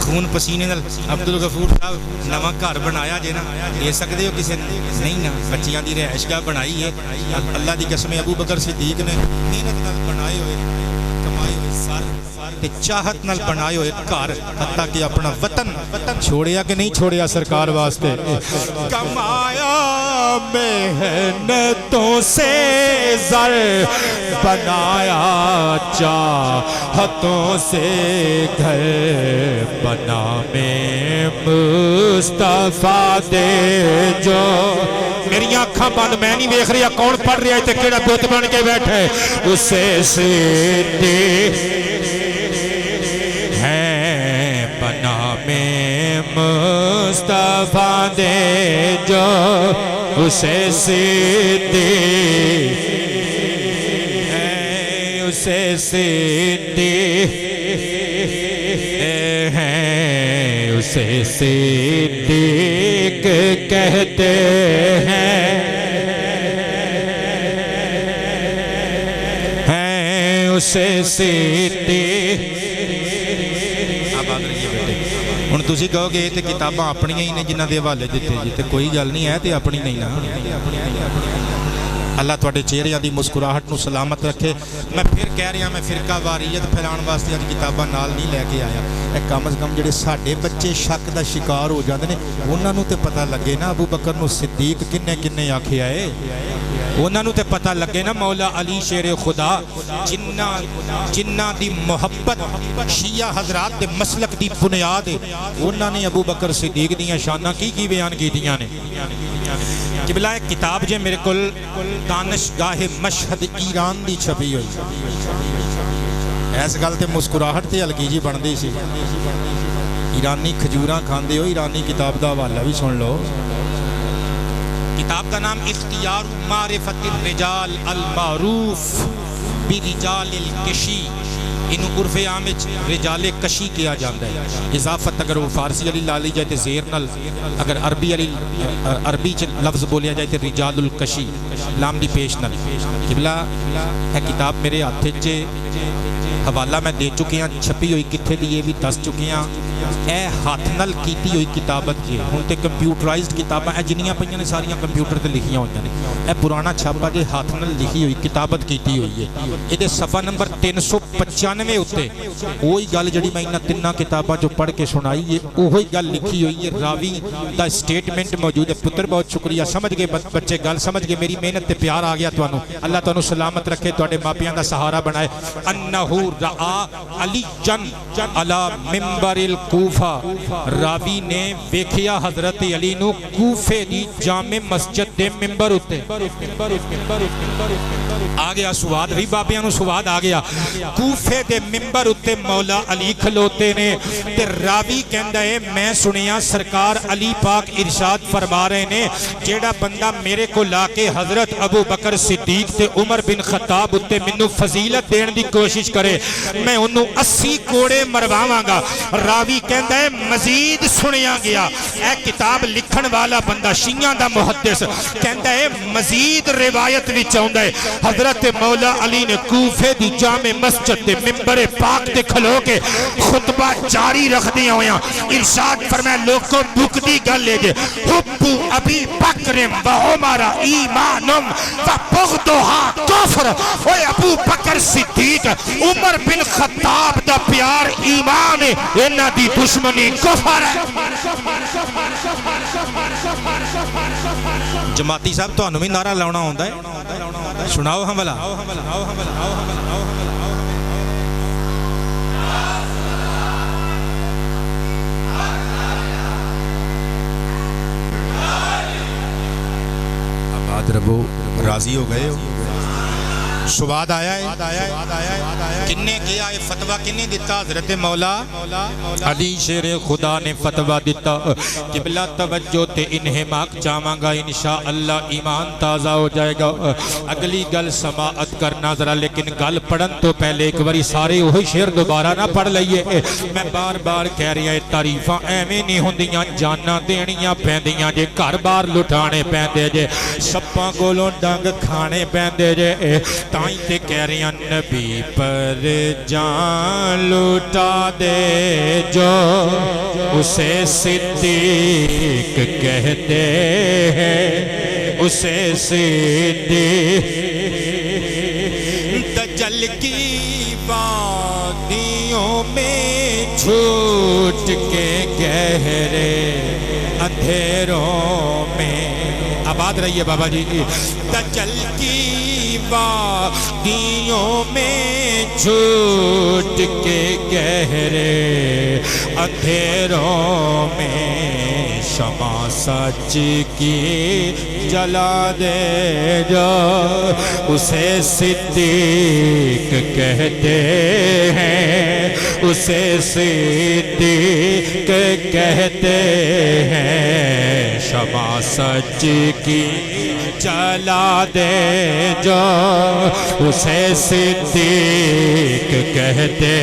خون پسینے نال عبدالغفور صاحب نواں گھر بنایا جے نا، دے سکدے ہو کسے نہیں نا؟ بچیاں دی رہائش گاہ بنائی ہے. اللہ دی قسم ابو بکر صدیق نے محنت نال بنائے ہوئے کمائے ہوئے سر تے چاہت نال بنائے ہوئے گھر، حتیٰ کہ اپنا وطن چھوڑیا کہ نہیں چھوڑیا سرکار واسطے. کمایا محنتوں سے زر، بنایا چاہتوں سے گھر، بنا میں مصطفیٰ دے جو. میری آنکھاں بند، میں نہیں دیکھ رہا کون پڑھ رہا ہے تے کیڑا بت بن کے بیٹھے. اسے صدیق ہے، بنا میں مصطفیٰ دے جو اسے صدیق ہے، اسے صدیق ہیں، اسے صدیق کہتے ہیں، اسے صدیق. ہن تسی کہو گے یہ تے کتاباں اپنیاں ہی نے جنہاں دے حوالے دتے جی، تے کوئی گل نہیں ہے تے اپنی نہیں نا. اللہ تواڈے چہریاں دی مسکراہٹ نو سلامت رکھے. میں پھر کہہ رہا میں فرقہ واریت پھیلان واسطے اج کتاباں نال نہیں لے کے آیا. اے کم از کم جڑے ساڈے بچے شک دا شکار ہو جاندے نے انہاں نو تے پتہ لگے نا ابو بکر نو صدیق کنے کنے آکھیا اے. انہاں نو تے پتہ لگے نا مولا علی شیر خدا جنہاں دی محبت شیعہ حضرات دے مسلک دی بنیاد ہے، انہاں نے ابو بکر صدیق دیاں شاناں کی بیان کیتیاں نے. قبلہ ایک کتاب جے میرے کل دانشگاہ مشہد ایران دی چھپی ہوئی. ایس گل تے مسکراہٹ تے ہلکی جی بندی سی. ایرانی کھجوراں کھاندے ہو، ایرانی کتاب دا حوالہ بھی سن لو. کتاب کا نام اختیار معرفت الرجال المعروف برجال الکشی. انہوں عرف عام رجال کشی کیا جاندہ ہے. اضافت اگر وہ فارسی علی لالی جائے تے زیر نل، اگر عربی لفظ بولیا جائے تے رجال الکشی لام دی پیش نل. قبلہ ہے کتاب میرے ہاتھے چے حوالہ میں دے چکے ہیں، چھپی ہوئی کتھے دی یہ بھی دس چکے ہیں. اے ہاتھ نل کیتی ہوئی کتابت جی. ہوں تے کمپیوٹرائزڈ کتاباں اے جنیاں پہیاں نے ساریاں کمپیوٹر تے لکھیاں ہوئی ہیں. اے پرانا چھاپا جے ہاتھ نل لکھی ہوئی کتابت کیتی ہوئی ہے. یہ دے صفحہ نمبر 395 ہوتے وہی گل جڑی میں انہاں تنہ کتاباں جو پڑھ کے سنائی ہے وہی گل لکھی ہوئی ہے. راوی دا سٹیٹمنٹ موجود ہے. پتر بہت شکریہ، سمجھ گئے بچے گل سمجھ گئے. میری محنت تے پیار آ گیا تانوں. اللہ تانوں سلامت رکھے، تواڈے ماپیاں دا سہارا بنائے. انہو رعا علی جن علی منبر الکوفہ، راوی نے ویکھیا حضرت علی نو کوفے دی جامع مسجد دے ممبر اتے. آ گیا سواد بھی بابیاں نو سواد آ گیا. کوفے دے ممبر اتے مولا علی کھلوتے نے تے راوی کہندا ہے میں سنیا سرکار علی پاک ارشاد فرما رہے نے جیڑا بندہ میرے کو لا کے حضرت ابو بکر صدیق تے عمر بن خطاب اتے منو فضیلت دین دی کوشش کرے میں انہوں 80 کوڑے مرواواں گا. راوی کہندا ہے مزید سنیا گیا. اے کتاب لکھن والا بندہ شیعہ دا محدث کہندا ہے مزید روایت وچ آوندا ہے حضرت مولا علی نے کوفے دی جامع مسجد تے ممبر پاک تے کھلو کے خطبہ جاری رکھ دیا ہویا. ارشاد فرمایا لوگوں بکدی گل لے جے حب ابی بکر و عمر ایمانم و بغضھا کفر. اوے ابو بکر صدیق عمر بن خطاب دا پیار ایمان ہے، انہاں دی دشمنی کفر ہے. جماعتی صاحب تو انہوں بھی نعرہ لاؤنا ہوندہ ہے، سناؤ ہم بلا. آباد ربو، راضی ہو گئے ہو؟ سواد آیا ہے. کنے کیا ہے فتوہ کنے دیتا؟ حضرت مولا علی شیر خدا نے فتوہ دیتا. قبلہ توجہ تے انہماک چاہاں گا انشاءاللہ ایمان تازہ ہو جائے گا. اگلی گل سماعت کرنا ذرا، لیکن گل پڑھن تو پہلے ایک باری سارے وہی شیر دوبارہ نہ پڑھ لئیے. میں بار بار کہہ رہی ہے تعریفاں ایویں نہیں ہوندیاں، جانا دینیاں پیندیاں جے، گھر بار لٹھانے پیندے جے، سپاں کولوں ڈنگ کھانے پیندے جے. تائیں تے کہہ رہی ہیں نبی پر جان لٹا دے جو اسے صدیق کہتے ہیں، اسے صدیق. دجل کی وادیوں میں جھوٹ کے گہرے اندھیروں میں. آباد رہیے بابا جی. دجل کی وادیوں میں جھوٹ کے گہرے اندھیروں میں شمع سچ کی جلا دے جو اسے صدیق کہتے ہیں اسے صدیق کہتے ہیں شمع سچ کی جلا دے جو اسے صدیق کہتے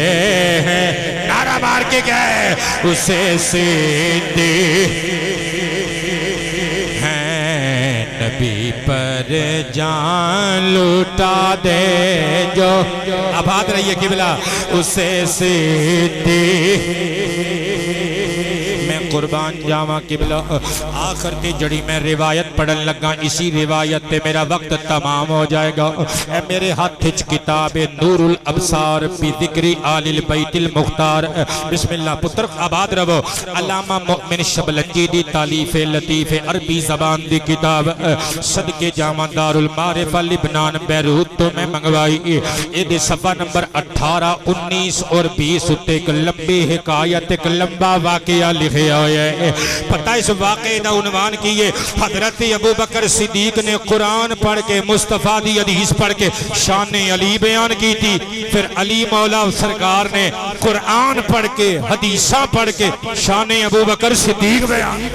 ہیں نعرہ مار کے گئے اسے صدیق ہیں نبی پر جان لوٹا دے جو آباد رہیے قبلہ اسے صدیق قربان جاواں قبلہ آخر کی جڑی میں روایت پڑھن لگا اسی روایت تے میرا وقت تمام ہو جائے گا اے میرے ہاتھ وچ کتاب نور الابصار بی ذکر آل البیت المختار بسم اللہ پتر آباد رہو علامہ مؤمن شبلنجی دی تالیف لطیف عربی زبان دی کتاب صدقے جاواں دار المعارف لبنان بیروت تو میں منگوائی اے دے صفحہ نمبر 18 19 اور 20 اتے ایک لمبی حکایت ایک لمبا واقعہ لکھے ہوئے پتہ اس واقعے دا عنوان کیے حضرت ابو بکر صدیق نے قرآن پڑھ کے مصطفیٰ دی حدیث پڑھ کے شان علی بیان کی تھی پھر علی مولا سرکار نے قرآن پڑھ کے حدیثاں پڑھ کے شان ابو بکر صدیق بیان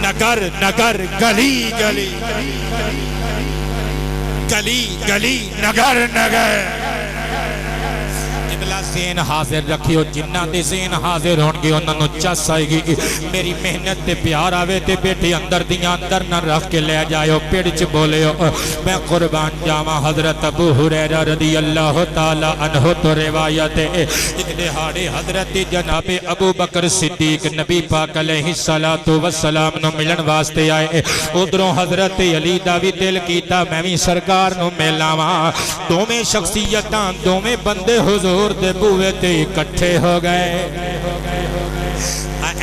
نگر نگر گلی گلی گلی گلی نگر نگر ذہن حاضر رکھیو جنہ دے ذہن حاضر ہون گے انہوں نے چس آئے گی میری محنت تے پیار آوے تے بیٹی اندر دیاں اندر نہ رکھ کے لے جائیو پیڑ چ بولے ہو میں قربان جاواں حضرت ابو ہریرہ رضی اللہ تعالی عنہ تو روایت ہے ایک دہاڑے حضرت جناب ابو بکر صدیق نبی پاک علیہ السلام نو ملن واسطے آئے ادھروں حضرت علی دا بھی دل کیتا میں بھی سرکار نو ملاواں دوویں شخصیتاں دوویں بندے حضور دے بوئے تے اکٹھے ہو گئے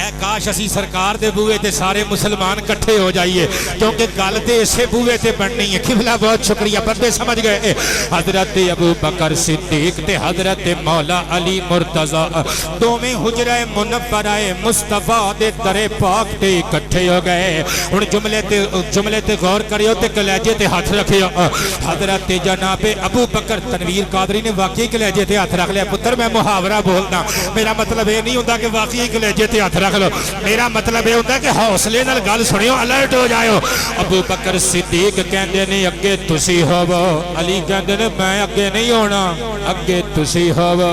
اے کاش اسی سرکار دے بوئے تے سارے مسلمان کٹھے ہو جائیے کیونکہ گل تے اسے بوئے تے بننی ہے قبلہ بہت شکریہ بندے سمجھ گئے حضرت ابو بکر صدیق تے حضرت مولا علی مرتضی دوویں حجرہ منورہ مصطفیٰ دے در پاک تے اکٹھے ہو گئے ان جملے تے غور کریو تے کلیجے تے ہاتھ رکھیو حضرت جناب ابو بکر تنویر قادری نے واقعی کلیجے تے ہاتھ رکھ لیا پتر میں محاورہ بولنا میرا مطلب یہ نہیں ہوتا کہ واقعی کلیجے تے ہاتھ رکھ لو میرا مطلب یہ ہوتا ہے کہ حوصلے نال گل سنیو الرٹ ہو جائیو ابو بکر صدیق کہندے نے اگے تسی ہوو علی کہندے نے میں اگے نہیں ہونا اگے تسی ہوو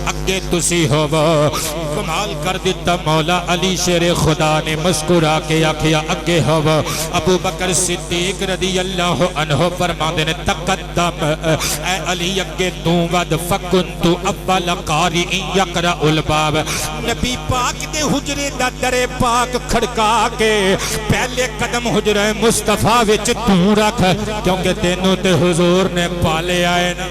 اگے تسی ہوو کمال کر دیتا مولا علی شیر خدا نے مسکرا کے آکھیا اگے ہوو ابو بکر صدیق رضی اللہ عنہ فرماندے نے تقدم اے علی اگے تو ود فکنت اول قاری یقرأ الباب نبی پاک دے حجرے دا در پاک کھڑکا کے پہلے قدم حجرہ مصطفیٰ وچ تو رکھ کیونکہ تینوں تے حضور نے پالے آئے نا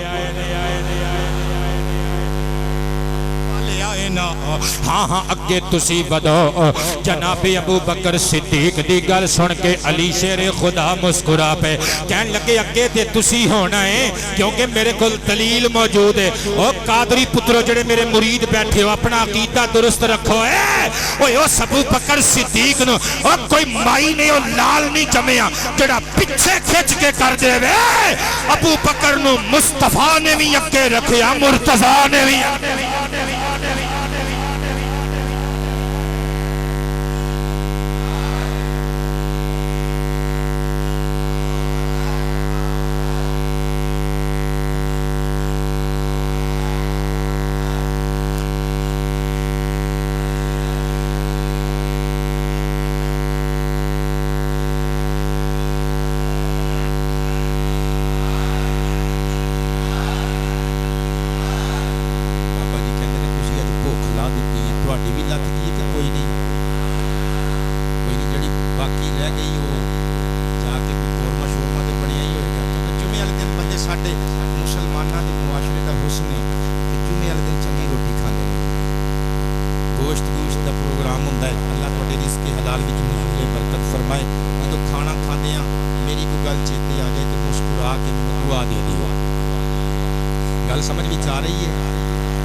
ہاں ہاں اگے تسی ودو جناب ابو بکر صدیق دی گل سن کے علی شیر خدا مسکرا پہ کہن لگے اگے تے تسی ہونا ہے کیونکہ میرے کل دلیل موجود ہے او قادری پترو جڑے میرے مرید بیٹھے ہو اپنا عقیدہ درست رکھو او ابو بکر صدیق نو او کوئی مائی نہیں او لال نہیں جمعیا جڑا پچھے کھچ کے کر دے وے ابو بکر نو مصطفیٰ نے بھی اگے رکھیا مرتضیٰ نے بھی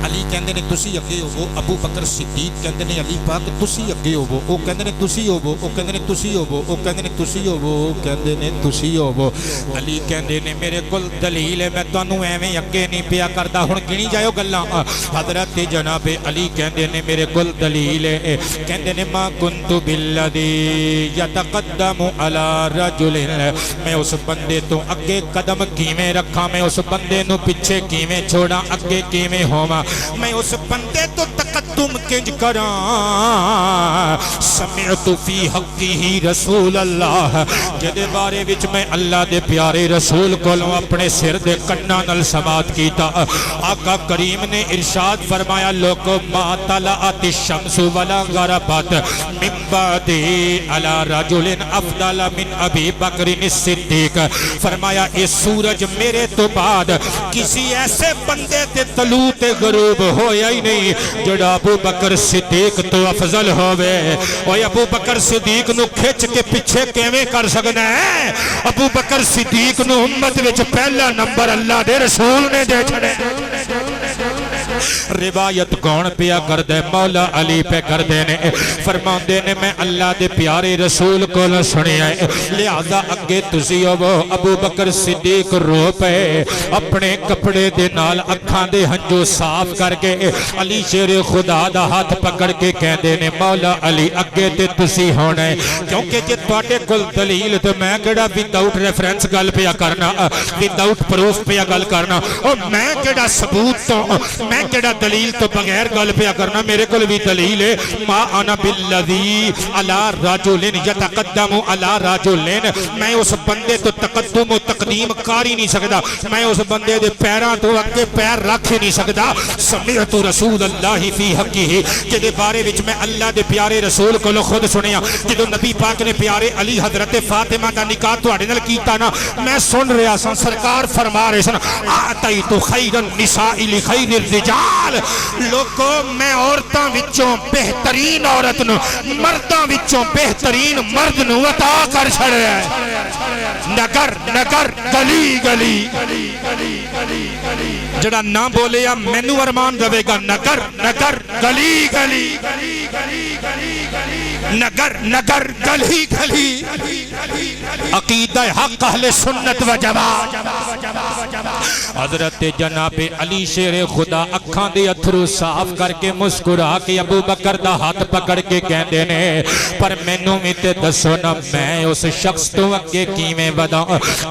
علی کہندے نے تسی اگے ہوو، ابو بکر صدیق کہندے نے علی پاک تسی اگے ہوو، او کہندے نے تسی ہوو، او کہندے نے تسی ہوو، او کہندے نے تسی ہوو، او کہندے نے تسی ہوو۔ علی کہندے نے میرے کول دلیل ہے، میں تانوں ایویں اگے نہیں پیا کردا، ہن گنی جاؤ گلاں۔ حضرت جناب علی کہندے نے میرے کول دلیل ہے، کہندے نے ما کنت بالذی یتقدم علی رجل، میں اس بندے تو اگے قدم کیویں رکھاں، میں اس بندے نو پیچھے کیویں چھوڑاں، اگے کیویں ہوواں، میں اس بندے تو تقدم کنج کراں۔ سمعت فی حقہ رسول اللہ، جدے بارے وچ میں اللہ دے پیارے رسول کولوں اپنے سر دے کناں نال سماعت کیتا۔ آقا کریم نے ارشاد فرمایا لوگو ما طلعت الشمس ولا غربت من بعد علی رجل افضل من ابی بکر الصدیق، فرمایا اس سورج میرے تو بعد کسی ایسے بندے تے طلوع تے غروب ہویا ہی نہیں جڑا ابو بکر صدیق تو افضل ہوئے۔ اوہ ابو بکر صدیق نو کھچ کے پیچھے کیویں کر سکنا ہے؟ ابو بکر صدیق نو امت وچ پہلا نمبر اللہ دے رسول نے دے چھڑے۔ روایت کون پیا کر دے؟ مولا علی پہ کر دینے، فرماندے نے میں اللہ دے پیارے رسول کو سنی ہے، لہذا اگے تسی ہو ابو بکر صدیق رو پے، اپنے کپڑے دے نال اکھاں دے ہنجو صاف کر کے علی شیر خدا دا ہاتھ پکڑ کے کہہ دینے مولا علی اگے تے تسی ہونے، کیونکہ جے تواڈے کول دلیل تے میں کیڑا وداؤٹ ریفرنس گل پیا کرنا، وداؤٹ پروف پیا گل کرنا، اور میں کیڑا ثبوت تو میں کیڑا دلیل تو بغیر گل پیا کرنا، میرے کول بھی دلیل ہے۔ ما انا بالذی علی رجل یتقدم علی رجل، میں اس بندے تو تقدم و تقدیم کر ہی نہیں سکتا، میں اس بندے دے پیراں تو اگے پیر رکھ ہی نہیں سکتا۔ سمعت رسول اللہ فی حقہ، جدے بارے وچ میں اللہ دے پیارے رسول کو خود سنیا، جدوں نبی پاک نے پیارے علی حضرت فاطمہ دا نکاح تواڈے نال کیتا نا، میں سن رہا سا سرکار فرما رہے سن اعطیت خیر النساء لخیر الرجال، لوگو میں عورتاں وچوں بہترین عورت نو، مرداں وچوں بہترین مرد نو عطا کر چھڑیا ہے۔ نگر نگر گلی گلی، جڑا نہ بولے یا مینو ارمان رہے گا، نگر نگر گلی گلی، نگر نگر گلی گلی، عقیدہ حق اہل سنت و جماعت۔ حضرت جناب علی شیر خدا اکھاں دے اتھرو صاف کر کے مسکرا کے ابو بکر دا ہاتھ پکڑ کے کہندے نے پر مینوں وی تے دسو نا میں اس شخص تو اگے کیویں ودا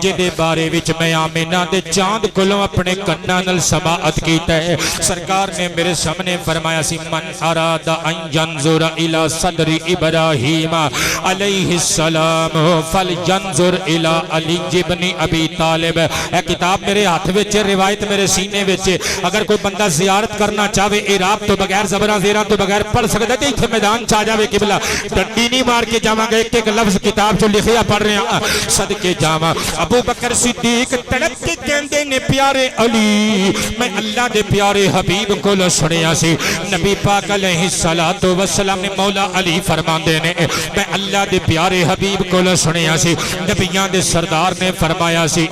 جدے بارے وچ میں آمینہ دے چاند کولوں اپنے کناں نال سماعت کیتا ہے۔ سرکار نے میرے سامنے فرمایا سی من اراد ان ينظر الى صدر ابراہیم علیہ السلام فلینظر الى علی ابن ابی طالب۔ اے کتاب میرے ہاتھ وچ، روایت میرے سینے وچ، اگر کوئی بندہ زیارت کرنا چاہے اعراب تو بغیر زبراں زیراں تو بغیر پڑھ سکتا ہے، ایتھے میدان چ آ جاوے قبلہ ڈنڈی نہیں مار کے جاواں گا، ایک ایک لفظ کتاب چ لکھیا پڑھ رہے ہیں صدقے جاواں۔ ابو بکر صدیق تڑپ کے کہندے نے پیارے علی میں اللہ دے پیارے حبیب کو سنیا سی، نبی پاک علیہ الصلوۃ والسلام نے مولا علی فرماندے نے میں اللہ دے پیارے حبیب کو سنیا سی، نبیاں دے سردار نے فرمایا سی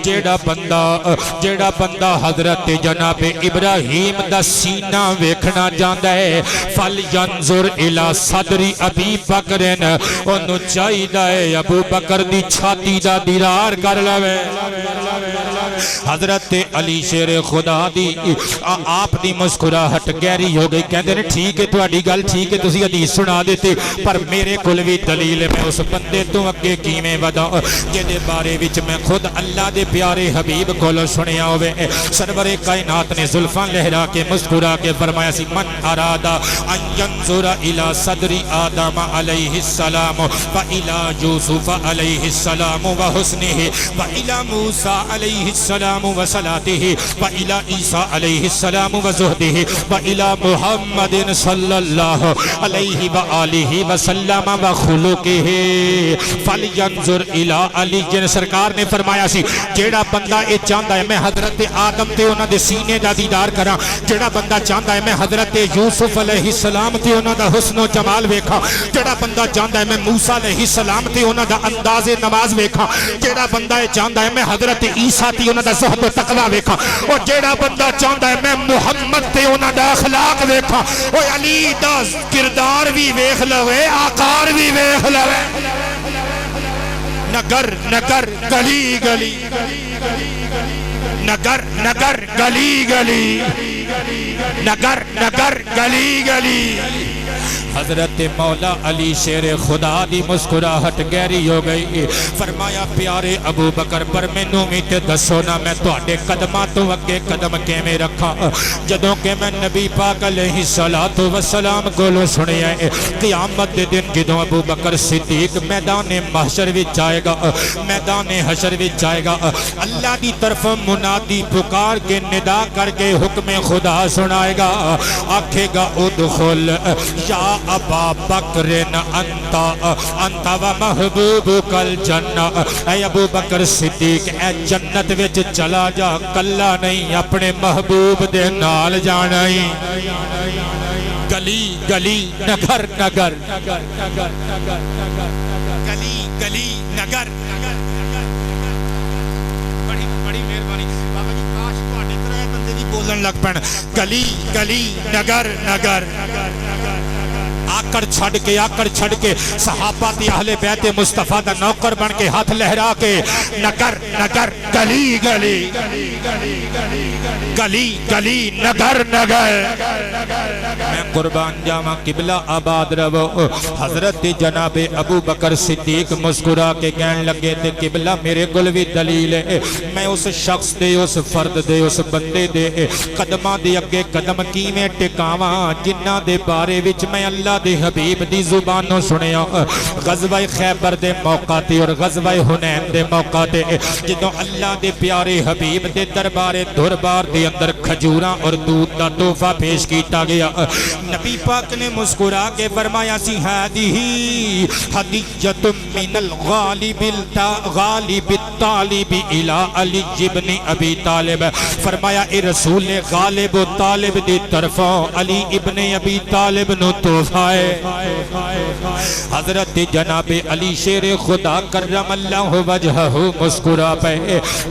جیڑا بندہ حضرت جناب ابراہیم دا سینہ ویکھنا جاندا ہے فلینظر الی صدر ابی بکر، اونوں چاہیدا ہے ابو بکر دی چھاتی دا دیدار کر لوے۔ حضرت علی شیر خدا دی آپ دی مسکراہٹ گہری ہو گئی، کہندے نے ٹھیک ہے تہاڈی گل ٹھیک ہے، تسی حدیث سنا دیتے پر میرے کول وی دلیل ہے، میں اس بندے تو اگے کیویں ودا جدے بارے وچ میں خود اللہ دے پیارے حبیب کولوں سنیا ہوئے۔ سرور کائنات نے زلفاں لہرا کے مسکرا کے فرمایا سی من ارادہ ان ينظر الى صدر آدم علیہ السلام وإلى یوسف علیہ السلام وحسنہ وإلى موسیٰ علیہ السلام وصلاته وإلى عیسیٰ علیہ السلام وزہدہ وإلى محمد صلی اللہ علیہ وآلہ وسلم وخلقہ فلینظر الی علی۔ جن سرکار نے فرمایا سی جیڑا بندہ اے چاہندا ہے میں حضرت آدم تے انہاں دے سینے دا دیدار کراں، جیڑا بندہ چاہندا ہے میں حضرت یوسف علیہ السلام تے انہاں دا حسن و جمال ویکھاں، جیڑا بندہ چاہندا ہے میں موسیٰ علیہ السلام تے انہاں دا انداز نماز ویکھاں، جیڑا بندہ اے چاہندا ہے میں حضرت عیسیٰ تے انہاں دا زہد و تقوی ویکھاں او جیڑا بندہ چاہندا ہے میں محمد تے انہاں دا اخلاق ویکھاں او علی دا کردار بھی ویکھ لوے آکار بھی ویکھ لوے نگر نگر گلی گلی نگر نگر گلی گلی نگر نگر گلی گلی حضرت مولا علی شیر خدا دی مسکراہٹ گہری ہو گئی فرمایا پیارے ابو بکر پر مینوں بھی تے دسو نا میں تواڈے قدماں تو اگے قدم کیویں رکھاں جدوں کہ میں نبی پاک علیہ الصلوۃ والسلام کولوں سنیا ہے قیامت دے دن جدوں ابو بکر صدیق میدان محشر وچ آئے گا میدان حشر وچ آئے گا اللہ دی طرف منادی پکار کے ندا کر کے حکم خدا سنائے گا آکھے گا ادخل یا ابا بکر انت و محبوبک الجنہ اے ابو بکر صدیق اے جنت وچ چلا جا کلا نہیں اپنے محبوب دے نال جانا ہی گلی گلی نگر نگر گلی گلی نگر بڑی بڑی مہربانی بابا جی کاش تواڈے طرح بندے دی بولن لگ پن گلی گلی نگر نگر آکڑ چھڑ کے صحابہ دی اہل بیت مصطفیٰ دا نوکر بن کے ہاتھ لہرا کے نگر نگر گلی گلی گلی گلی نگر نگر میں قربان جاواں قبلہ آباد رہو حضرت جناب ابو بکر صدیق مسکرا کے کہن لگے تے قبلہ میرے کول وی دلیل ہے میں اس شخص دے اس فرد دے اس بندے دے قدماں دے اگے قدم کیویں ٹکاواں جنہاں دے بارے وچ میں اللہ دے حبیب دی زبانوں سنیا غزوہ خیبر دے موقع تے اور غزوہ حنین دے موقع تے جدوں اللہ دے پیارے حبیب دے دربار دے اندر کھجوراں اور دودھ دا تحفہ پیش کیتا گیا نبی پاک نے مسکرا کے فرمایا سی ہادی ہدیۃ من الغالب الطالب الی علی ابن ابی طالب فرمایا اے رسول غالب و طالب دی طرفوں علی ابن ابی طالب نو تحفہ حضرت جناب علی شیر خدا کرم اللہ وجہہ مسکرا پہ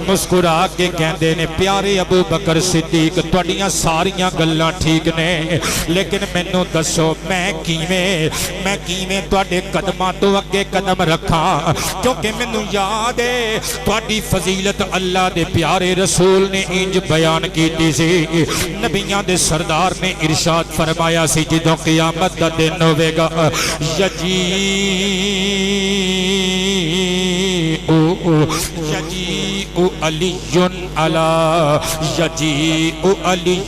مسکرا کے کہندے نے پیارے ابو بکر صدیق تواڈیاں ساریاں گلاں ٹھیک نے لیکن مینوں دسو میں کیویں تواڈے قدماں تو اگے قدم رکھاں کیونکہ مینوں یاد ہے تواڈی فضیلت اللہ دے پیارے رسول نے انج بیان کیتی سی نبیاں دے سردار نے ارشاد فرمایا سی جدوں قیامت دا دن ہوے گا یجیء علی علی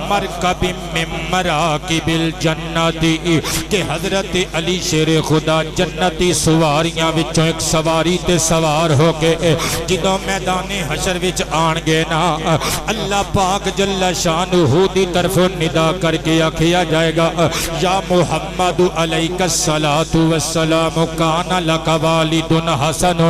مرکب من مراکب الجنت کہ حضرت علی شیر خدا جنتی سواریاں وچوں ایک سواری تے سوار ہو کے جدوں میدان حشر وچ آن گے نا اللہ پاک جل شانہ دی طرف ندا کر کے آکھیا جائے گا یا محمد علیک الصلاۃ والسلام کان لک والد حسن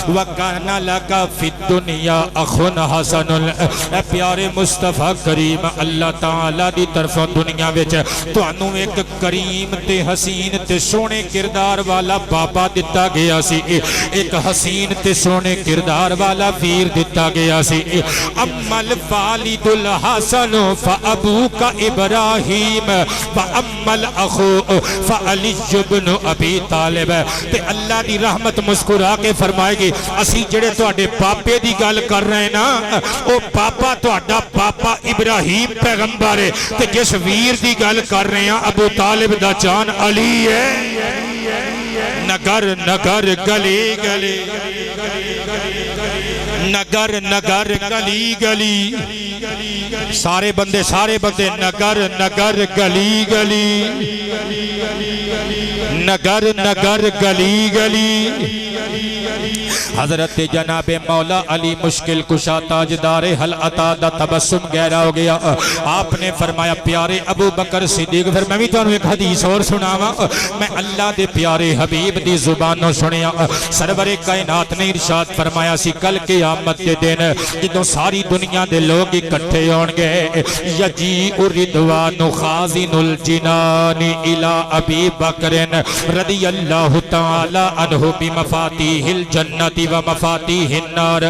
وکان لک فی الدنیا اخ حسن اے پیارے مصطفیٰ کریم اللہ تعالی دی طرف دنیا وچ تانوں ایک کریم تے حسین تے سونے کردار والا بابا دتا گیا سی ایک حسین تے سونے کردار والا ویر دتا گیا سی اما الوالد الحسن فابوک ابراہیم واما الاخ فعلی بن ابی طالب تے اللہ دی رحمت مسکرا کے فرمائے گی اسی جڑے تواڈے پاپے دی گل کر رہے ہیں نا او پاپا تواڈا پاپا ابراہیم پیغمبر ہے تے جس ویر دی گل کر رہے ہیں ابو طالب دا جان علی ہے نگر نگر گلی گلی نگر نگر گلی گلی سارے بندے نگر نگر گلی گلی نگر نگر گلی گلی حضرت جناب مولا علی مشکل کشا تاجدار حل عطا دا تبسم گہرا ہو گیا. آپ نے فرمایا پیارے ابو بکر صدیق. پھر میں بھی تو ایک حدیث اور سناوا. میں اللہ دے پیارے حبیب دی زبانوں سنیا. سرور کائنات نے ارشاد فرمایا سی کل قیامت کے دن جدوں ساری دنیا دے لوگ اکٹھے ہون گے یجیء الرضوان خازن الجنان الی ابی بکر رضی اللہ تعالی عنہ بمفاتیح الجنت و مفاتیح النار.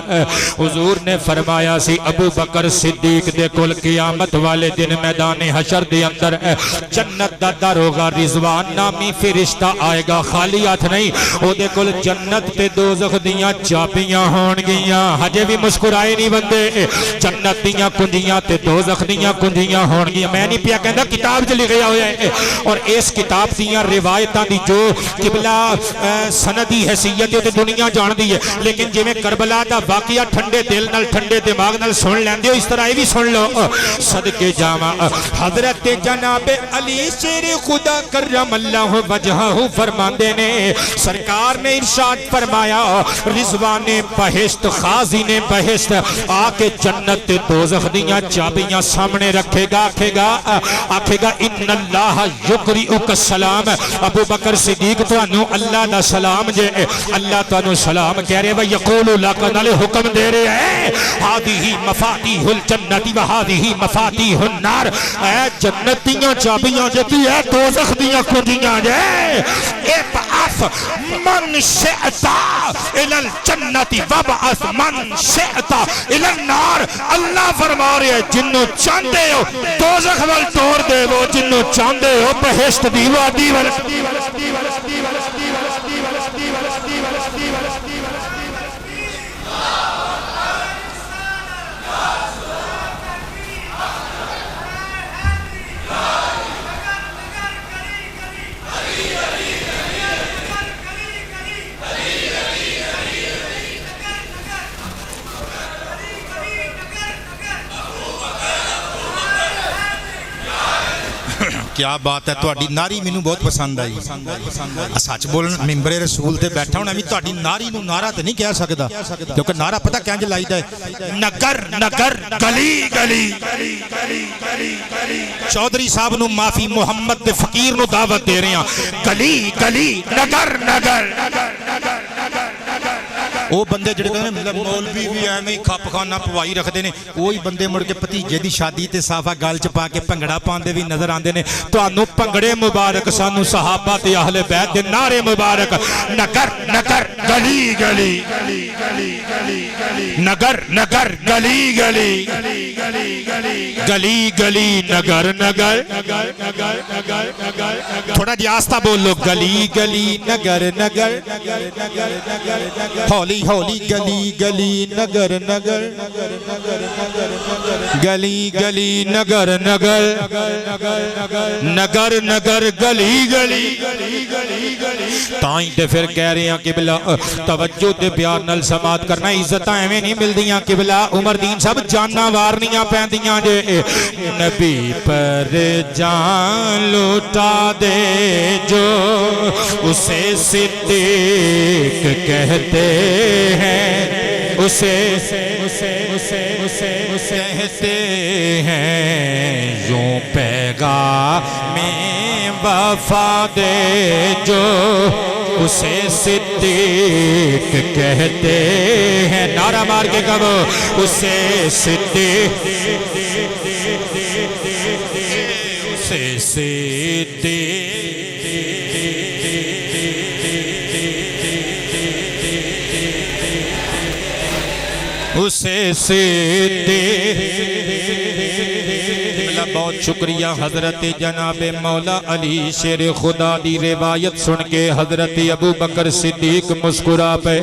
حضور نے فرمایا سی ابو بکر صدیق دے کول قیامت والے دن میدان حشر دے اندر جنت دا در ہوگا. رضوان نامی فرشتہ آئے گا خالی ہاتھ نہیں. او دے کول جنت تے دوزخ دیاں چابیاں ہون گیاں. ہجے بھی مسکرائے نہیں بندے. جنت دیاں کنجیاں تے دوزخ دیاں کنجیاں ہون گیاں. میں نہیں پیا کہندا کتاب چ لکھیا ہویا ہے اور اس کتاب دیاں روایتاں دی جو قبلہ سندی حیثیت تے دنیا جان دی ہے لیکن جویں کربلا دا واقعہ ٹھنڈے دل نال ٹھنڈے دماغ نال سن لیندے ہو اس طرح بھی سن لو. صدقے جاواں حضرت جناب علی شیر خدا کرم اللہ وجہہ فرماندے نے سرکار نے ارشاد فرمایا رضوان بہشت خازن بہشت آ کے جنت تے دوزخ دیاں چابیاں سامنے رکھے گا. آکھے گا ان اللہ یقرئک السلام. ابو بکر صدیق تانوں اللہ دا سلام جے. اللہ تانوں سلام کہہ رہے ہیں یقول لک نال حکم دے رہے ہیں ہذہ مفاتیح الجنت و ہذہ مفاتیح النار. اے جنت دیاں چابیاں جے تے اے دوزخ دیاں کنجیاں جے. ابعث من شئت الی الجنت وابعث من شئت الی النار. اللہ فرما رہے ہیں جنوں چاہندے ہو دوزخ ول توڑ دے وہ جنوں چاہندے ہو بہشت دی وادی ول. کیا بات ہے تہاڈی ناری مینوں بہت پسند آئی. سچ بولن ممبر رسول تے بیٹھا ہونا بھی تہاڈی ناری نوں نعرہ تے نہیں کہہ سکدا کیونکہ نعرہ پتہ کینج لائیدا ہے نگر نگر گلی گلی. چودھری صاحب نوں معافی محمد دے فقیر نوں دعوت دے رہے ہیں گلی گلی نگر نگر. وہ بندے جڑے کہندے مولوی بھی ایویں ہی کھپ خانہ پوائی رکھدے نے وہی بندے مڑ کے بھتیجے دی شادی تے صافہ گل چ پا کے بھنگڑا پاندے بھی نظر آندے نے. تانوں بھنگڑے مبارک سانوں صحابہ تے اہل بیت دے نعرے مبارک نگر نگر گلی گلی نگر نگر گلی گلی گلی گلی نگر نگر. تھوڑا جی آستہ بولو گلی گلی نگر نگر ہولی ہولی گلی گلی نگر نگر گلی گلی نگر نگر نگر نگر گلی گلی. تائیں تے پھر کہہ رہے ہیں قبلہ توجہ تے پیار نال سماعت کرنا. عزتاں ایویں نہیں ملدیاں قبلہ. عمر دین صاحب جاناں وارنیاں پیندیاں جے. نبی پر جان لوٹا دے جو اسے صدیق کہتے ہیں اسے کہتے ہیں یوں پیغام وفا دے جو اسے صدیق کہتے ہیں. نعرہ مار کے کہو اسے صدیق اسے صدیق اسے صدیق. بہت شکریہ حضرت جناب مولا علی شیر خدا دی روایت سن کے حضرت ابو بکر صدیق مسکرا پہ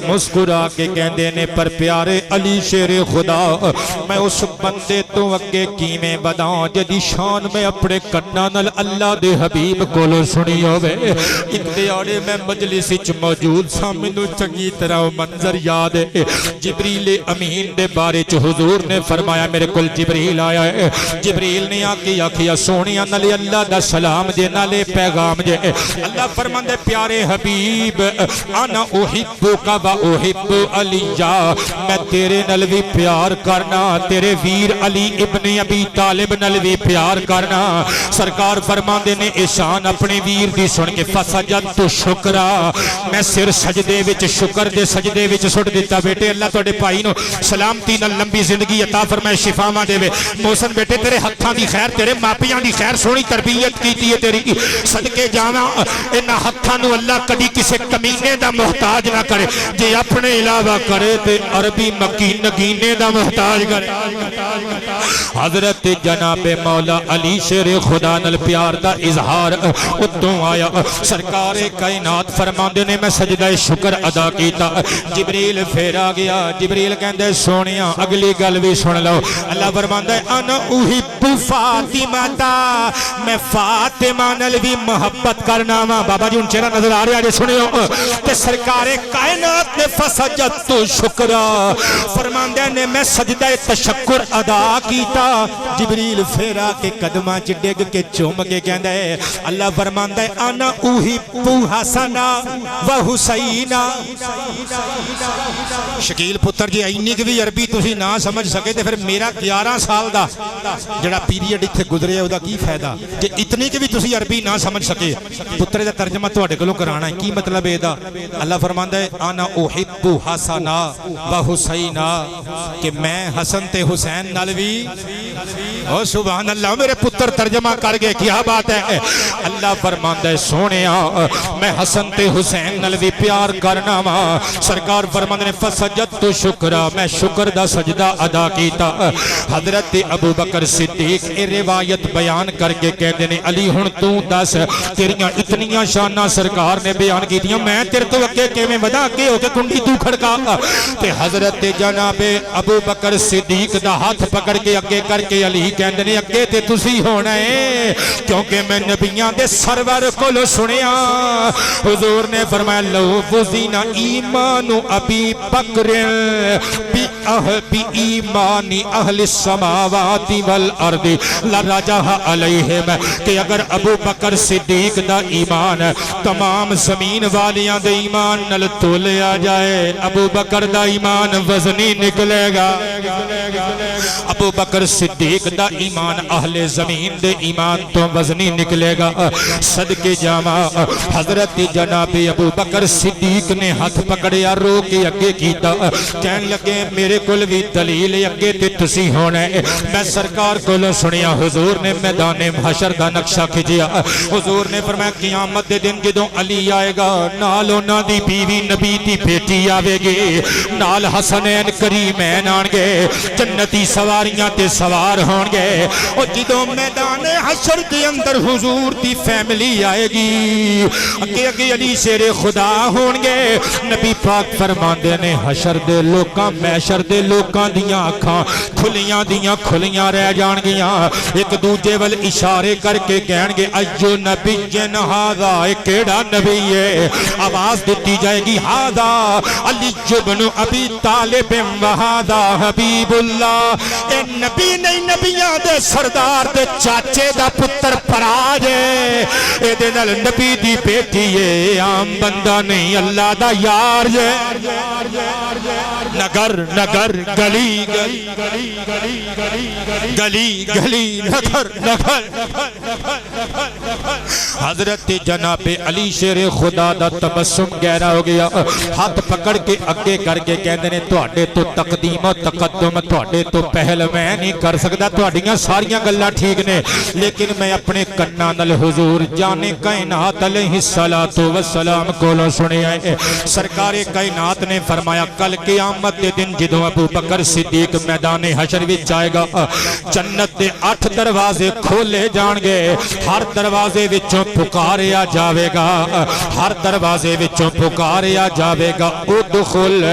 مسکرا کے کہندے نے پر پیارے علی شیر خدا میں اس بندے تو اگے کیویں بداں جدی شان میں اپنے کنا نال اللہ دے حبیب کولو سنی ہوے. ایک دیاڑے میں مجلس وچ موجود سا مینوں چنگی طرح منظر یاد ہے. جبریل امین دے بارے چ حضور نے فرمایا میرے کول جبریل آیا ہے. جبریل نے آکے آکھیا سونیا نالے اللہ دا سلام جے نالے پیغام جے اللہ فرماندے پیارے حبیب انا احبک و احب علی میں تیرے نال بھی پیار کرنا تیرے ویر علی ابن ابی طالب نال بھی پیار کرنا سرکار فرماندے نے احسان اپنے ویر دی سن کے فسجدت شکرا میں سر سجدے وچ شکر دے سجدے وچ سٹ دیتا بیٹے اللہ تواڈے بھائی نو سلامتی نال لمبی زندگی عطا فرمائے شفاواں دے محسن بیٹے تیرے ہتھاں دی خیر تیرے ماپیاں دی خیر سونی تربیت کیتی ہے تیری صدقے جاواں انہاں ہتھاں نو اللہ کدی کسے کمینے دا محتاج نہ کرے جے اپنے علاوہ کرے تے عربی مکین نگینے دا محتاج کرے حضرت جناب مولا علی شیر خدا نال پیار دا اظہار اتوں آیا سرکار کائنات فرماندے نے میں سجدہ شکر ادا کیتا جبریل پھر آ گیا جبریل کہندے سونیا اگلی گل بھی سن لو اللہ فرماندا ہے انا احب فاطمہ تا میں فاطمہ نال بھی محبت کرنا وا بابا جی ہن چہرہ نظر آ رہا جے سنیو تے سرکار کائنات نے فسجدت شکرا فرماندے نے میں سجدہ تشکر ادا کیتا جبریل پھر آ کے قدماں چ ڈگ کے چوم کے کہندا ہے اللہ فرماندا ہے انا احب حسنا و حسینا شکیل پتر جی اینی کہ بھی عربی تسی نہ سمجھ سکے تے پھر میرا 11 سال دا جڑا پیریڈ ایتھے گزرے او دا کی فائدہ کہ اتنی کہ بھی تسی عربی نہ سمجھ سکے پتر دا ترجمہ تواڈے کولوں کرانا ہے کی مطلب ہے دا اللہ فرماندا ہے انا احب حسنا و حسینا کہ میں حسن تے حسین نال بھی او سبحان اللہ میرے پتر ترجمہ کر گئے کیا بات ہے اللہ فرماندا ہے سونیا میں حسن تے حسین نال بھی پیار کرنا وا سرکار فرماندے نے فسجدت شکرا میں شکر دا سجدہ ادا کیتا حضرت ابو بکر صدیق اے روایت بیان کر کے کہندے نے علی ہن تو دس تیریاں اتنیاں شاناں سرکار نے بیان کیتیاں میں تیرے تو اگے کیویں ودا کے ہو کے کنڈی تو کھڑکا تے حضرت جناب ابو بکر صدیق دا ہاتھ پکڑ کے اگے کر کے علی کہندے نے اگے تے تسی ہونا ہے کیونکہ میں نبیاں دے سرور کولوں سنیا حضور نے فرمایا لو وزینا ایمان ابی بکر بی ایمان اہل السماوات والارض لرجح علیہم کہ اگر ابو بکر صدیق دا ایمان تمام زمین والیاں دے ایمان نل تولیا جائے ابو بکر دا ایمان وزنی نکلے گا ابو بکر صدیق دا ایمان اہل زمین دے ایمان تو وزنی نکلے گا صدقے جاواں حضرت جناب ابو بکر صدیق نے ہاتھ پکڑیا رو کے اگے کیتا کہن لگے میرے کول بھی دلیل اگے تے تسی ہونا ہے میں سرکار کولوں سنیا حضور نے میدان محشر دا نقشہ کھچیا حضور نے فرمایا قیامت دے دن جدوں علی آئے گا نال انہاں دی بیوی نبی دی بیٹی آوے گی نال حسنین کریمین آن گے جنتی سواریاں تے سوار ہون گے اور جدوں میدان حشر دے اندر حضور دی فیملی آئے گی اگے اگے علی شیر خدا ہون گے نبی پاک فرماندے نے حشر دے لوکاں محشر دے لوکاں دیاں اکھاں کھلیاں رہ جان گیاں ایک دوجے ول اشارے کر کے کہن گے ایو نبی جن ہاذا کیڑا نبی ہے آواز دیتی جائے گی ہاذا علی ابن ابی طالب وہذا حبیب اللہ اے نبی نہیں نبیاں دے سردار دے چاچے دا پتر پراج ہے اے دے نال نبی دی بیٹی ہے عام بندہ نہیں اللہ دا یار ہے نگر نگر گلی گلی گلی نگر نگر حضرت جناب علی شیر خدا دا تبسم گہرا ہو گیا ہاتھ پکڑ کے اگے کر کے کہندے نے تواڈے تو تقدیم و تقدم تواڈے تو پہل میں نہیں کر سکدا تواڈیاں ساریاں گلاں ٹھیک نے لیکن میں اپنے کناں نال حضور جانے کائنات علیہ الصلوۃ والسلام کولوں سنیا ہے سرکار کائنات نے فرمایا کل قیامت دے دن جدوں ابو بکر صدیق میدان حشر وچ آئے گا جنت دے 8 دروازے کھولے جان گے ہر دروازے وچوں پکاریا جاوے گا ہر دروازے وچوں پکاریا جاوے گا ادخل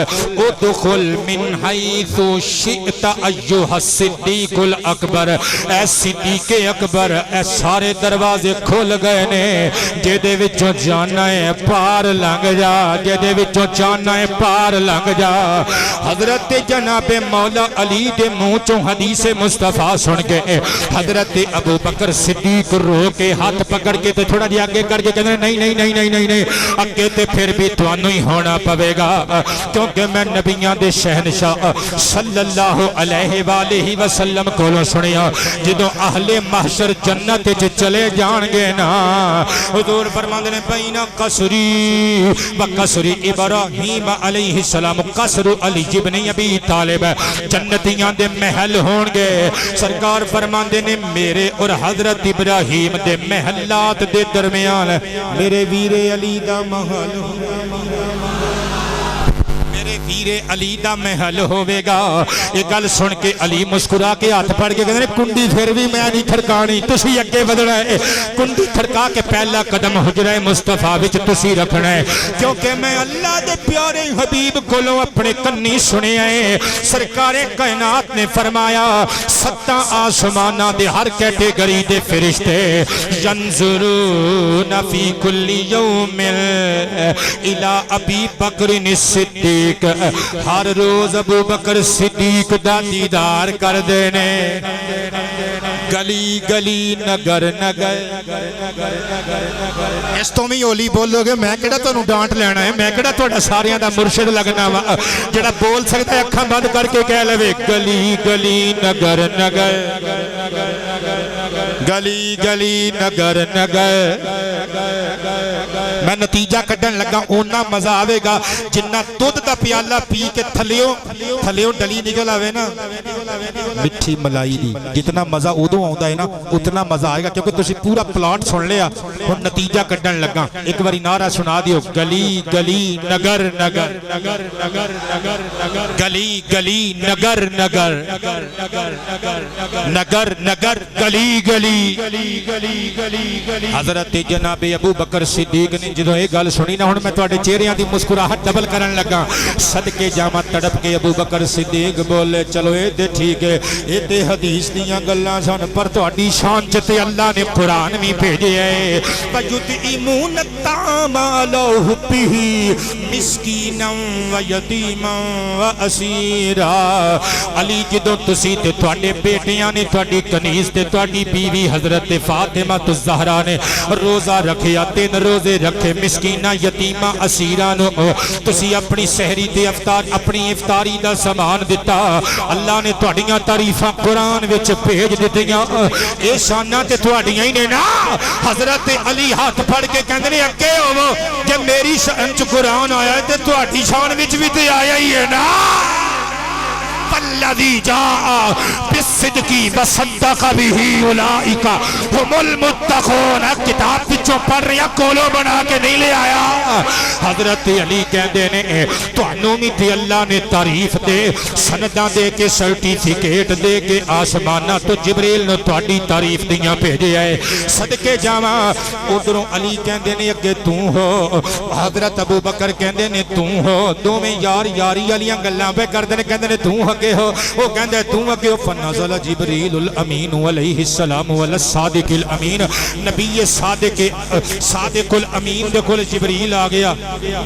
من حیث شئت ایھا الصدیق الاکبر اے صدیق اکبر اے سارے دروازے کھل گئے نے جدے وچوں جانا ہے پار لنگ جا جدے وچوں جانا ہے پار لنگ جا حضرت جناب مولا علی دے منہ چوں حدیث مصطفیٰ سن کے حضرت ابو بکر صدیق رو کے ہاتھ پکڑ کے تے تھوڑا جی آگے کر کے کہنے نہیں نہیں نہیں نہیں نہیں نہیں اگے تے پھر بھی توانوں ہی ہونا پوے گا کیونکہ میں نبیاں دے شہنشاہ صلی اللہ علیہ وآلہ وسلم کولوں سنیا جدوں اہل محشر جنت وچ چلے جان گے نا حضور فرماندے نے بین قصری و قصر ابراہیم علیہ السلام قصر علی ابن ابی طالب جنتیاں دے محل ہون گے سرکار فرماندے نے میرے اور حضرت ابراہیم دے محلات دے درمیان میرے ویر علی دا محل میرے ویر علی دا محل ہوئے گا یہ گل سن کے علی مسکرا کے ہاتھ پڑھ کے کہتے ہیں کنڈی پھر بھی میں نہیں تھڑکانی تسی اگے بدھنا ہے کنڈی تھڑکا کے پہلا قدم حجرہ مصطفیٰ وچ تسی رکھنا ہے کیونکہ میں اللہ دے پیارے حبیب کولوں اپنے کنی سنے ہیں سرکار کائنات نے فرمایا ستاں آسماناں دے ہر کیٹیگری دے فرشتے ینظرون فی کل یوم الی ابی بکر الصدیق ہر روز ابو بکر صدیق دا دیدار کر دینے گلی گلی نگر نگر اس تو میں اولی بولو گے میں کیڑا تو ڈانٹ لینا ہے میں کیڑا تو ساریاں دا مرشد لگنا وا جڑا بول سکتا ہے اکھاں بند کر کے کہہ لے گلی گلی نگر نگر گلی گلی نگر نگر میں نتیجہ کٹن لگا اونا مزہ آوے گا جنہ دودھ دا پیالہ پی کے تھلیوں ڈلی نکل آوے نا مٹھی ملائی دی جتنا مزہ ادو آؤں ہے نا اتنا مزہ آئے گا کیونکہ تسی پورا پلاٹ سن لیا اور نتیجہ کٹن لگا ایک باری نعرہ سنا دیو گلی گلی نگر نگر گلی گلی نگر نگر نگر نگر گلی گلی حضرت جناب ابو بکر صدیق نے جدو یہ گل سنی نا ہن میں تواڈے چہریاں دی مسکراہٹ ڈبل کرن لگا صدقے جاواں تڑپ کے ابو بکر صدیق بولے چلو اے تے ٹھیک ہے اے تے حدیث دیاں گلاں سن پر تہاڈی شان چ تے اللہ نے قرآن وی بھیجیا ہے فَيُطْعِمُونَ الطَّعَامَ عَلَىٰ حُبِّهِ مِسْكِينًا وَيَتِيمًا وَأَسِيرًا علی جدوں تسی تے تہاڈے بیٹیاں نے تہاڈی کنیز تے تہاڈی بیوی حضرت فاطمہ الزہرا نے روزہ رکھیا 3 روزے رکھے مسکیناں یتیماں اسیراں نو تسی اپنی سحری تے اپنی افطاری دا سامان دتا اللہ نے تہاڈیاں تعریفاں قرآن وچ بھیج دتیاں اے شاناں تے تہاڈیاں ہی نے نا حضرت علی ہاتھ پھڑ کے کہندے نے اگے ہوو کہ میری شان چ قرآن آیا ہے تے تہاڈی شان وچ وی تے آیا ہی ہے نا الذي جاء بالصدق وصدق به اولئک هم المتقون کتاب وچوں پڑھ رہا کولو بنا کے نہیں لے آیا حضرت علی کہندے نے تانوں وی تے اللہ نے تعریف دے سنداں دے کے سرٹیفکیٹ دے کے آسماناں تو جبریل نے تہاڈی تعریف دیاں بھیجیا ہے صدقے جاواں ادھروں علی کہندے نے اگے تو ہو حضرت ابو بکر کہندے نے تو ہو دوویں یار یاری والیاں گلاں پہ کردے نے کہندے نے تو اگے ہو وہ کہندے تو اگے ہو فنزل جبریل الامین علیہ السلام والصادق الامین نبی صادق الامین دے کول جبریل آ گیا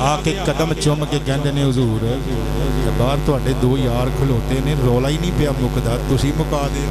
آ کے قدم چوم کے کہندے نے حضور باہر تہاڈے 2 یار کھلوتے نے رولا ہی نہیں پیا مکدا تسی مکا دے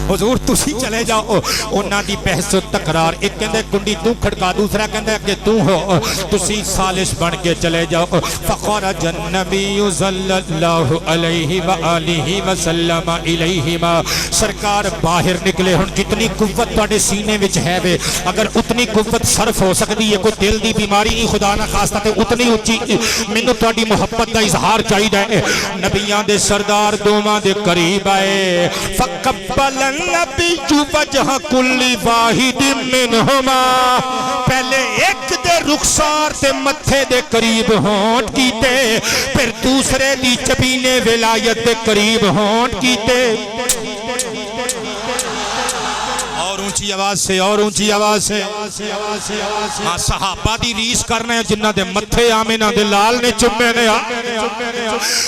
حضور تسی چلے جاؤ انہاں دی بحث و تکرار ایک کہندے کنڈی تو کھڑکا دوسرا کہندے کہ تو ہو تسی سالس بن کے چلے جاؤ فخرج النبی صلی اللہ علیہ وآلہ وسلم الیہما سرکار باہر نکلے ہن جتنی قوت تواڈے سینے وچ ہے وے اگر اتنی قوت صرف ہو سکتی ہے کوئی دل دی بیماری نہیں خدا نہ خاصہ تے اتنی اونچی مینوں تواڈی محبت دا اظہار چاہیدا ہے نبیاں دے سردار دوواں دے قریب آئے فقبل النبی وجہ کل واحد منہما پہلے ایک دے رخسار تے متھے دے قریب ہونٹ کیتے پھر دوسرے دی چبینے ولایت دے قریب ہونٹ کیتے اور اونچی آواز سے اور اونچی آواز سے ہاں صحابہ دی ریس کرنا ہے جنہ دے متھے آمینہ دے لال نے چمے نے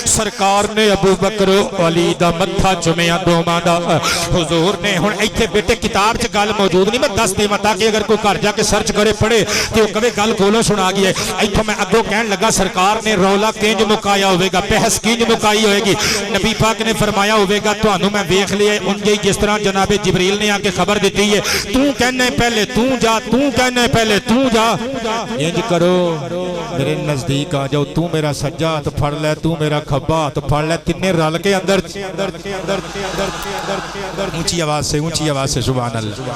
سرکار نے ابو بکر و علی دا متھا چمیا دوما دا حضور نے ہن ایتھے بیٹے کتاب چ گل موجود نہیں میں دس دے تاکہ اگر کوئی گھر جا کے سرچ کرے پڑھے تے او کہے گل کولوں سنا گئی ہے ایتھوں میں اگوں کہن لگا سرکار نے رولا کنج مکایا ہوے گا بحث کنج مکائی ہوئے گی نبی پاک نے فرمایا ہوے گا تانوں میں ویکھ لیا انج جس طرح جناب جبریل نے آ کے خبر دیتی ہے تو کہنا ہے پہلے تو جا تو کہنا ہے پہلے تو جا انج کرو میرے نزدیک آ جاؤ تو میرا سجا ہاتھ پھڑ لے تو میرا کھبا ہاتھ پھڑ لے تینے رل کے اندر اونچی آواز سے سبحان اللہ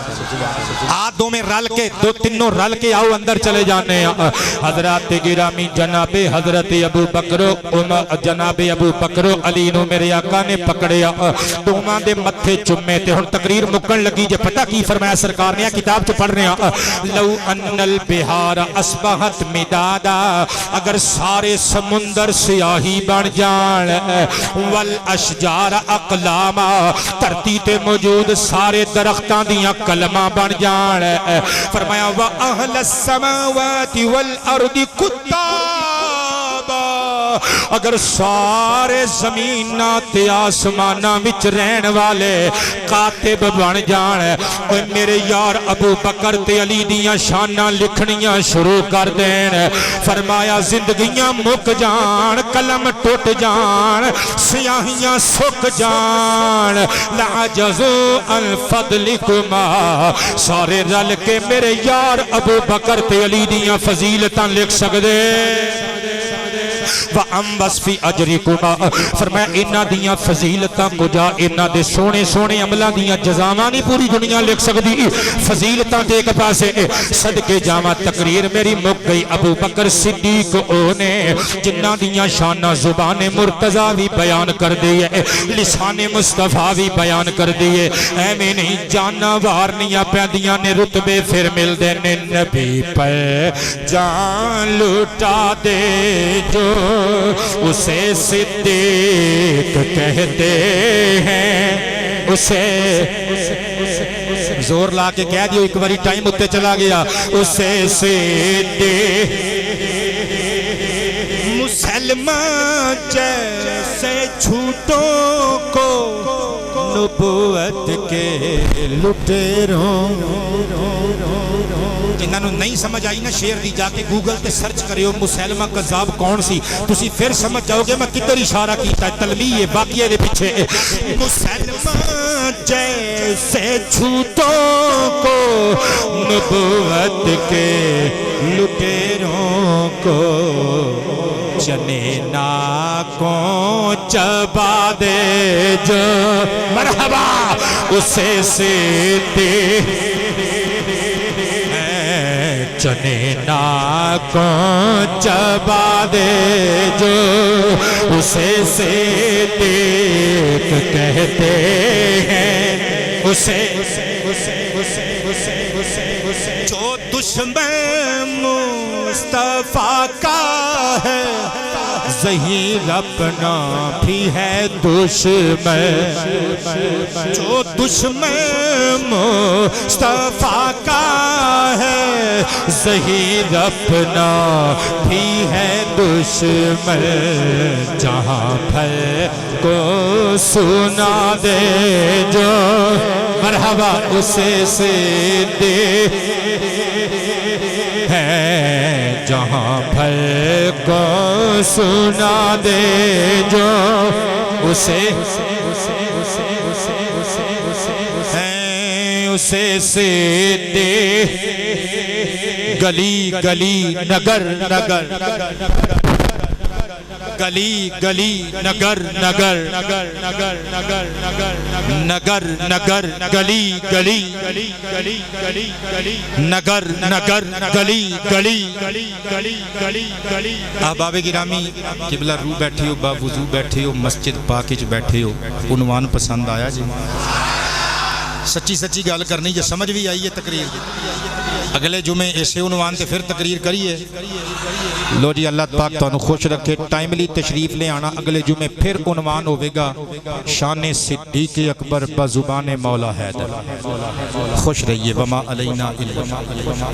آدھوں میں رل کے دو تینوں رل کے آؤ اندر چلے جانے ہیں حضرات گرامی جناب حضرت ابو بکر جناب ابو بکر علی نو میرے آقا نے پکڑیا دوما دے متھے چمے تے ہن تقریر مکن لگی جے پتہ کی فرمایا سرکار نے کتاب چ پڑھ رہے ہیں لو ان البحار اصبحت مدادا اگر سارے سمندر سیاہی بن جان والاشجار اقلاما دھرتی تے موجود سارے درختاں دیاں قلماں بن جان فرمایا واہل السماوات والارض کتابا اگر سارے زمیناں تے آسماناں وچ رہن والے کاتب بن جان اوے میرے یار ابو بکر تے علی دیاں شاناں لکھنیاں شروع کر دین فرمایا زندگیاں مک جان قلم ٹوٹ جان سیاہیاں سک جان لعجزوا عن فضلکما سارے رل کے میرے یار ابو بکر تے علی دیاں فضیلتاں لکھ سکدے وَأَنْبَسْ فِي أَجْرِكُمَا فرمایا انہاں دیاں فضیلتاں کو جا انہاں دے سونے سونے عملاں دیاں جزاواں نہیں پوری دنیا لکھ سکدی فضیلتاں تے ایک پاسے صدقے جاواں تقریر میری مک گئی ابو بکر صدیق اونے جنہاں دیاں شاناں زبان مرتضی بھی بیان کر دی ہے لسان مصطفیٰ بھی بیان کر دی ہے ایویں نہیں جانا وارنیاں پیندیاں نے رتبے پھر مل دے نے نبی پہ جان لٹا دے جو اسے صدیق کہتے ہیں اسے زور لا کے کہہ دیو ایک باری ٹائم اتے چلا گیا اسے صدیق مسلمان جیسے جھوٹوں کو نبوت کے لٹیروں انہوں نہیں سمجھ آئی نا شیر دی جا کے گوگل تے سرچ کرے ہو مسلمہ قذاب کون سی تسی پھر سمجھ جاؤ گے میں کدھر اشارہ کیتا ہے تلمیہ باقیہ دے پیچھے مسلمہ جیسے جھوٹوں کو نبوت کے لٹیروں کو چنے ناکوں چبا دے جو مرحبا اسے صدیق چنے ناکوں چبا دے جو اسے صدیق کہتے ہیں اسے جو دشمن مصطفیٰ کا ہے ظہیر اپنا بھی ہے دشمن جو دشمن مصطفیٰ کا ہے ظہیر اپنا بھی ہے دشمن جہاں پھر کو سنا دے جو مرحبا اسے صدیق ہے جہاں پھر کو سنا دے جو اسے صدیق گلی گلی نگر نگر گلی گلی نگر نگر نگر نگر نگر نگر نگر گلی گلی گلی گلی گلی گلی نگر نگر گلی گلی گلی گلی گلی گلی احباب گرامی قبلہ رو بیٹھے ہو با وضو بیٹھے ہو مسجد پاک وچ بیٹھے ہو عنوان پسند آیا جی سچی سچی گل کرنی جے سمجھ بھی آئی ہے تقریر دی اگلے جمعے اسے عنوان تے پھر تقریر کریے لو جی اللہ پاک تانوں خوش رکھے ٹائملی تشریف لے آنا اگلے جمعے پھر عنوان ہوے گا شان صدیق اکبر بزبان مولا حیدر خوش رہیے وما علینا الا